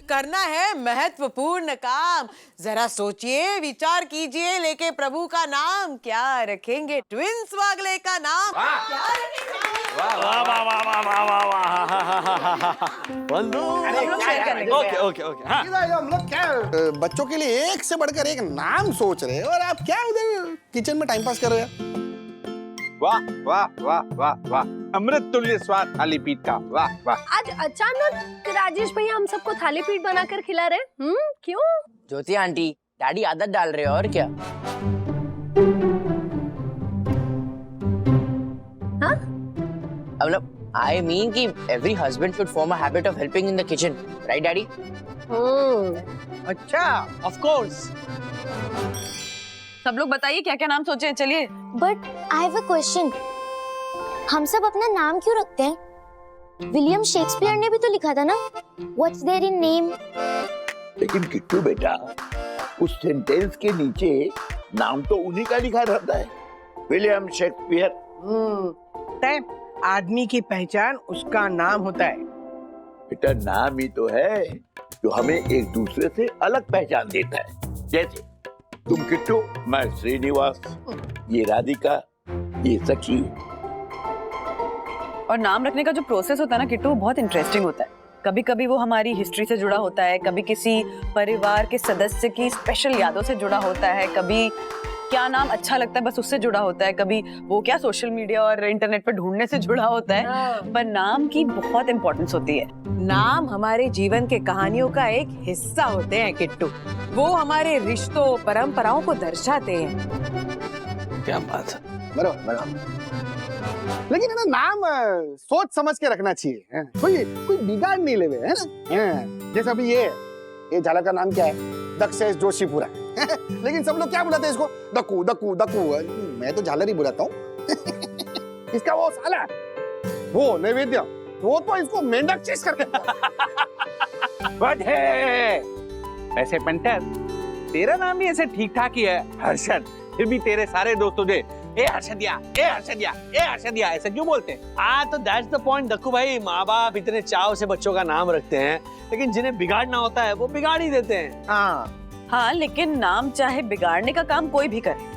करना है महत्वपूर्ण काम। जरा सोचिए, विचार कीजिए, लेके प्रभु का नाम क्या रखेंगे? ट्विंस वागले का नाम क्या रखेंगे? वाह वाह वाह वाह वाह वाह वाह। बंधु, ओके ओके ओके। हाँ, हम लोग क्या बच्चों के लिए एक से बढ़कर एक नाम सोच रहे हैं, और आप क्या उधर किचन में टाइम पास कर रहे हैं? वाह वाह वाह वाह वाह, अमृत तुल्य स्वाद थाली पीठ का। वाह वाह। आज अचानक राजेश भैया हम सबको थाली पीठ बनाकर खिला रहे? क्यों? ज्योति आंटी, डैडी आदत डाल रहे हो और क्या? हाँ? मतलब I mean कि every husband should form a habit of helping in the kitchen, right, daddy? अच्छा, of course. सब लोग बताइए क्या क्या नाम सोचे हैं, चलिए। But I have a question, हम सब अपना नाम क्यों रखते हैं? विलियम शेक्सपियर ने भी तो लिखा था ना, व्हाट्स देयर इन नेम? लेकिन किट्टू बेटा, उस सेंटेंस के नीचे नाम तो उन्हीं का लिखा रहता है, विलियम शेक्सपियर। तय आदमी की पहचान उसका नाम होता है। बेटा नाम ही तो है जो हमें एक दूसरे से अलग पहचान देता है। जैसे तुम किट्टू, मैं श्रीनिवास, ये राधिका, ये सखी। और नाम रखने का जो प्रोसेस होता है ना किट्टू, बहुत इंटरेस्टिंग होता है। कभी कभी वो हमारी हिस्ट्री से जुड़ा होता है, कभी किसी परिवार के सदस्य की स्पेशल यादों से जुड़ा होता है, कभी क्या नाम अच्छा लगता है बस उससे जुड़ा होता है, कभी वो क्या सोशल मीडिया और इंटरनेट पर ढूंढने से जुड़ा होता है। पर नाम की बहुत इंपॉर्टेंस होती है। नाम हमारे जीवन के कहानियों का एक हिस्सा होते हैं किट्टू। वो हमारे रिश्तों, परंपराओं को दर्शाते हैं। क्या बात है। बराबर। लेकिन है ना, नाम सोच समझ के रखना चाहिए। कोई बिगाड़ नहीं लेवे, है ना? जैसे अभी ये झाला का नाम क्या है? दक्षेश जोशीपुरा। लेकिन सब लोग क्या बुलाते हैं इसको? दक्कू दक्कू दक्कू। मैं तो झालर ही बुलाता हूँ। इसका वो साला, वो नैवेद्य, वो तो इसको मेंढक चीज करके। ऐसे पंटर, तेरा नाम भी ऐसे ठीक ठाक ही है, हर्षद। फिर भी तेरे सारे दोस्त तुझे ए हर्षदिया, ए हर्षदिया, ए हर्षदिया ऐसे क्यों बोलते हैं? हाँ, तो दैट्स द पॉइंट दक्कू भाई। माँ बाप इतने चाव से बच्चों का नाम रखते हैं, लेकिन जिन्हें बिगाड़ना होता है वो बिगाड़ ही देते हैं। हाँ, लेकिन नाम चाहे बिगाड़ने का काम कोई भी करे,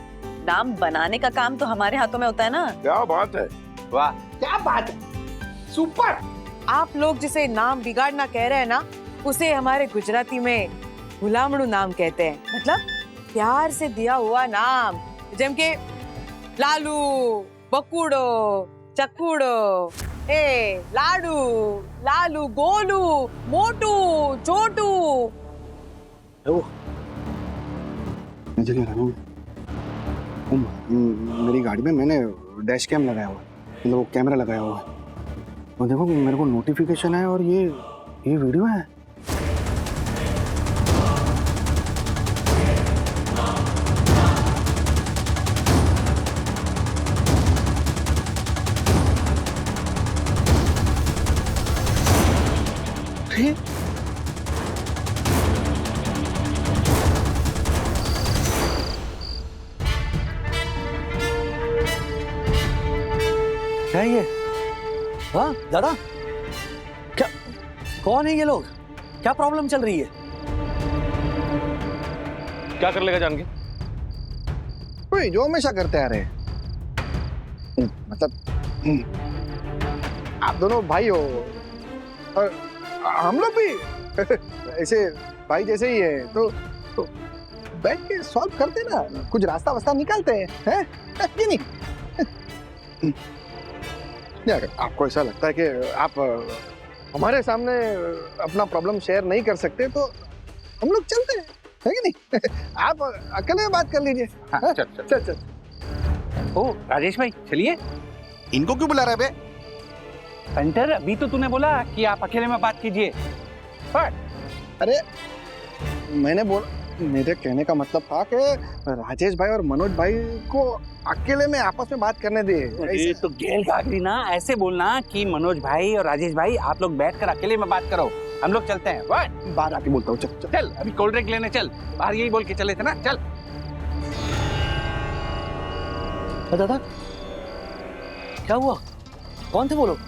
नाम बनाने का काम तो हमारे हाथों में होता है ना। क्या बात है, वाह क्या बात है, सुपर। आप लोग जिसे नाम बिगाड़ना कह रहे हैं ना, उसे हमारे गुजराती में गुलामड़ू नाम कहते हैं। मतलब प्यार से दिया हुआ नाम, જેમ કે લાલુ, બકુડો, ચકુડો, એ લાડુ, લાલુ, ગોલુ, મોટુ, ચોટુ. जगह रहूँ मेरी गाड़ी में मैंने डैश कैम लगाया हुआ है, मतलब वो कैमरा लगाया हुआ है, और देखो मेरे को नोटिफिकेशन है और ये वीडियो है। क्या है ये? हाँ दादा, क्या कौन है ये लोग? क्या प्रॉब्लम चल रही है? क्या कर लेगा जान के? कोई जो हमेशा करते आ रहे हैं, मतलब आप दोनों भाई हो और हम लोग भी ऐसे भाई जैसे ही है, तो बैठ के सॉल्व करते ना, कुछ रास्ता वास्ता निकालते हैं, ये नहीं? अगर आपको ऐसा लगता है कि आप हमारे सामने अपना प्रॉब्लम शेयर नहीं कर सकते तो हम लोग चलते हैं, है कि नहीं? आप अकेले में बात कर लीजिए। चल। ओ राजेश भाई चलिए। इनको क्यों बुला रहे बे? पेंटर, अभी तो तूने बोला कि आप अकेले में बात कीजिए। अरे मैंने बोला, मेरे कहने का मतलब था कि राजेश भाई और मनोज भाई को अकेले में आपस में बात करने दे। ये तो गेल गागरी ना, ऐसे बोलना कि मनोज भाई और राजेश भाई आप लोग बैठकर अकेले में बात करो, हम लोग चलते हैं। बाहर आके बोलता हूँ, चल अभी कोल्ड ड्रिंक लेने चल, बाहर यही बोल के चले थे ना, चल। दादा क्या हुआ? कौन थे वो लोग?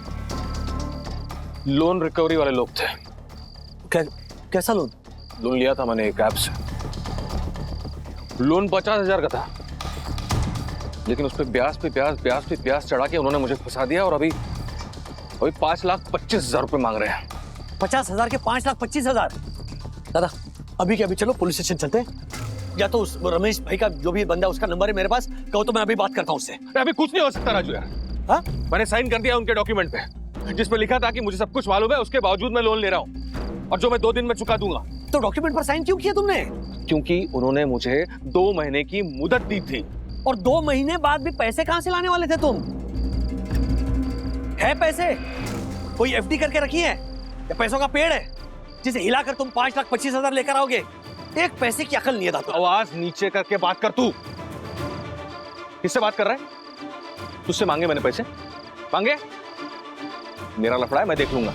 लोन रिकवरी वाले लोग थे। कैसा लोन? लोन लिया था मैंने एक ऐप से, लोन 50,000 का था, लेकिन उस पे ब्याज चढ़ा के उन्होंने मुझे फंसा दिया और अभी 5,25,000 रुपए मांग रहे हैं। 50,000 के 5,25,000? दादा अभी के अभी चलो पुलिस स्टेशन चलते हैं, या तो उस रमेश भाई का जो भी बंदा उसका नंबर है मेरे पास, कहो तो मैं अभी बात करता हूँ उससे। अभी कुछ नहीं हो सकता राजू यार। हाँ मैंने साइन कर दिया उनके डॉक्यूमेंट पे, जिसमें लिखा था कि मुझे सब कुछ मालूम है, उसके बावजूद मैं लोन ले रहा हूँ और जो मैं 2 दिन में चुका दूंगा। तो डॉक्यूमेंट पर साइन क्यों किया तुमने? क्योंकि उन्होंने मुझे 2 महीने की मुदत दी थी। और 2 महीने बाद भी पैसे कहां से लाने वाले थे तुम? है पैसे? कोई एफडी करके रखी है या पैसों का पेड़ है जिसे हिलाकर तुम 5,25,000 लेकर आओगे? एक पैसे की अकल नहीं है दादा। आवाज नीचे करके बात कर तू। किससे बात कर रहा है? तुझसे मांगे मैंने पैसे? मांगे? मेरा लफड़ा है, मैं देख लूंगा।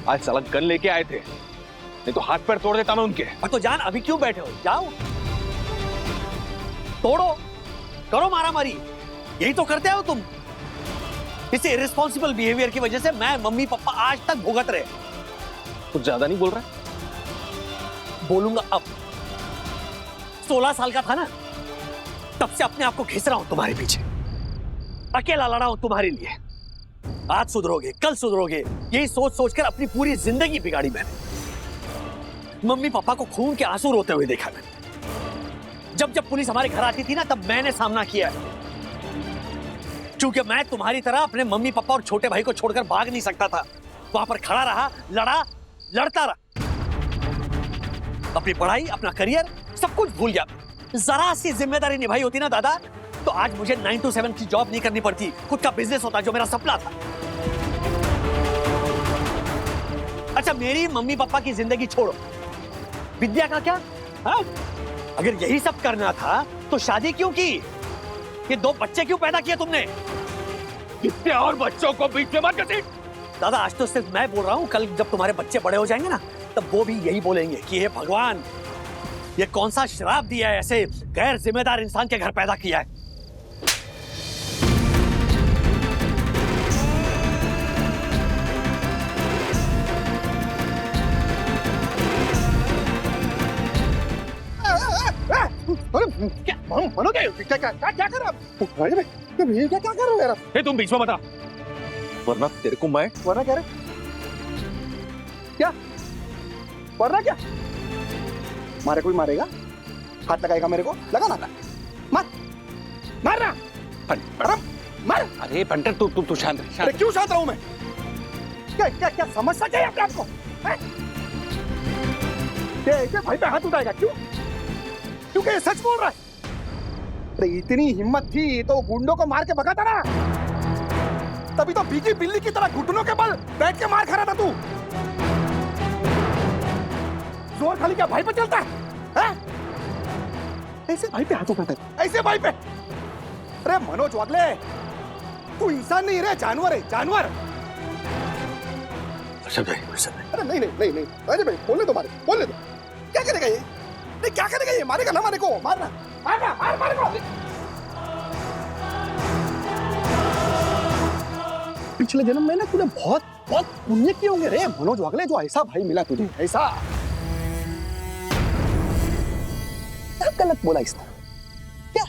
आज साला गन लेके आए थे, नहीं तो हाथ पैर तोड़ देता मैं उनके। तो जान अभी क्यों बैठे हो? जाओ तोड़ो, करो मारामारी, यही तो करते हो तुम। इस इररिस्पॉन्सिबल बिहेवियर की वजह से मैं, मम्मी पापा आज तक भुगत रहे। कुछ ज्यादा नहीं बोल रहा? बोलूंगा अब। 16 साल का था ना, तब से अपने आप को घिस रहा हूं तुम्हारे पीछे, अकेला लड़ा हूं तुम्हारे लिए। आज सुधरोगे, कल सुधरोगे, यही सोच सोचकर अपनी पूरी जिंदगी बिगाड़ी मैंने। मम्मी पापा को खून के आंसू रोते हुए देखा मैंने। जब जब पुलिस हमारे घर आती थी ना, तब मैंने सामना किया है, क्योंकि मैं तुम्हारी तरह अपने मम्मी पापा और छोटे भाई को छोड़कर भाग नहीं सकता था। वहां पर खड़ा रहा, लड़ता रहा, अपनी पढ़ाई, अपना करियर, सब कुछ भूल गया। जरा सी जिम्मेदारी निभाई होती ना दादा, तो आज मुझे 9 to 7 की जॉब नहीं करनी पड़ती, खुद का बिजनेस होता जो मेरा सपना था। अच्छा मेरी मम्मी पापा की जिंदगी छोड़ो, विद्या का क्या? हाँ? अगर यही सब करना था तो शादी क्यों की? ये 2 बच्चे क्यों पैदा किए तुमने? कितने और बच्चों को बीच में मत घसीट। दादा आज तो सिर्फ मैं बोल रहा हूँ, कल जब तुम्हारे बच्चे बड़े हो जाएंगे ना, तब वो भी यही बोलेंगे कि हे भगवान, ये कौन सा श्राप दिया है, ऐसे गैर जिम्मेदार इंसान के घर पैदा किया है। क्या कर रहा? क्या कर रहे हो यार? तुम बीच में बता, वरना तेरे को मैं। वरना क्या? क्या वरना क्या? मारे कोई मारेगा? हाथ लगाएगा मेरे को, लगा ना, मार मार ना, मार। अरे पंटर तू शांत रह, अरे क्यों शांत रहूं मैं? क्या क्या क्या समस्या क्या है अपने आप को? क्या भाई पे हाथ उठाएगा? क्यों? क्योंकि ये सच बोल रहा है। अरे इतनी हिम्मत थी तो गुंडों को मार के भगाता ना, तभी तो भीगी बिल्ली की तरह घुटनों के बल बैठ के मार खा रहा था तू। जोर खाली क्या भाई पे चलता है? ऐसे भाई पे हाथ उठाता है, ऐसे भाई पे? अरे मनोज वागले, तू इंसान नहीं रे, जानवर है, जानवर। अरशद भाई, अरे नहीं नहीं नहीं नहीं, अजय भाई बोलने दो, मारे बोलने दो। क्या करेगा ये? नहीं क्या करेगा ये? मारेगा ना, मारे को मारना, मारना, मार को। पिछले जन्म में ना तूने बहुत बहुत पुण्य किए होंगे रे मनोज वागले, जो ऐसा भाई मिला तुझे, ऐसा। क्या गलत बोला इसने? क्या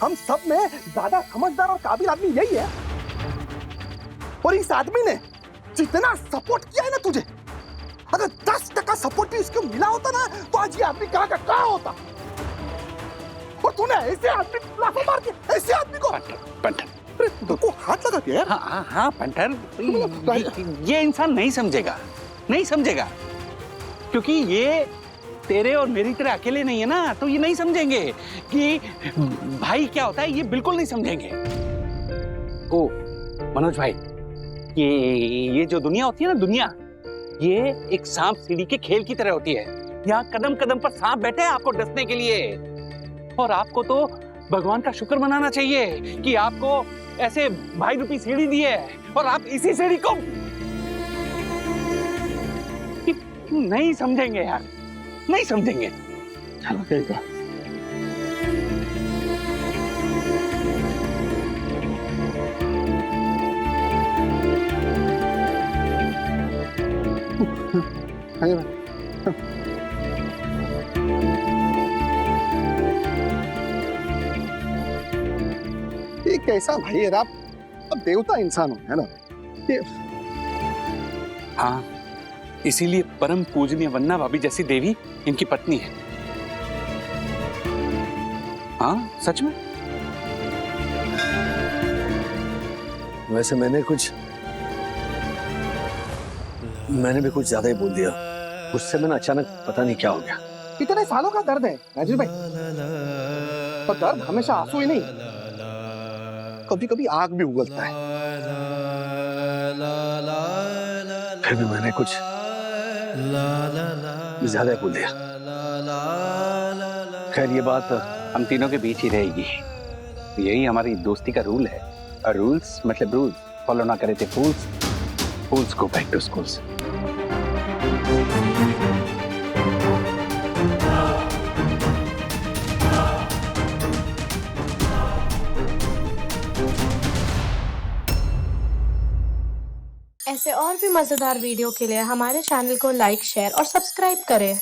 हम सब में ज्यादा समझदार और काबिल आदमी यही है, और इस आदमी ने जितना सपोर्ट किया है ना तुझे, अगर 10% सपोर्ट भी इसको मिला होता ना तो आज ये आदमी कहाँ का कहाँ होता। और तूने ऐसे आदमी लाफा मार के, ऐसे आदमी को पंटर को हाथ लगा दिया। हाँ पंटर, ये इंसान नहीं समझेगा, नहीं समझेगा, क्योंकि ये तेरे और मेरी तरह अकेले नहीं है ना, तो ये नहीं समझेंगे कि भाई क्या होता है, ये बिल्कुल नहीं समझेंगे। ओ मनोज भाई, ये जो दुनिया होती है ना, दुनिया, ये एक सांप सीढ़ी के खेल की तरह होती है। यहाँ कदम कदम पर सांप बैठे हैं आपको डसने के लिए, और आपको तो भगवान का शुक्र मनाना चाहिए कि आपको ऐसे भाई रूपी सीढ़ी दी है, और आप इसी सीढ़ी को नहीं समझेंगे यार, नहीं समझेंगे। चलो ठीक है। ये कैसा भाई है आप? अब देवता इंसान हो, है ना? ये हाँ, इसीलिए परम पूजनीय वन्ना भाभी जैसी देवी इनकी पत्नी है। हाँ सच में। वैसे मैंने भी कुछ ज्यादा ही बोल दिया, उससे मैंने अचानक पता नहीं क्या हो गया। इतने सालों का दर्द है राजीव भाई, और दर्द हमेशा आंसू ही नहीं, कभी कभी आग भी उगलता है। फिर भी मैंने कुछ ज्यादा बोल दिया। खैर ये बात हम तीनों के बीच ही रहेगी, यही हमारी दोस्ती का रूल है, और रूल्स मतलब रूल्स फॉलो ना करे थे फूल्स, फूल्स गो बैक टू स्कूल्स। ऐसे और भी मजेदार वीडियो के लिए हमारे चैनल को लाइक, शेयर और सब्सक्राइब करें।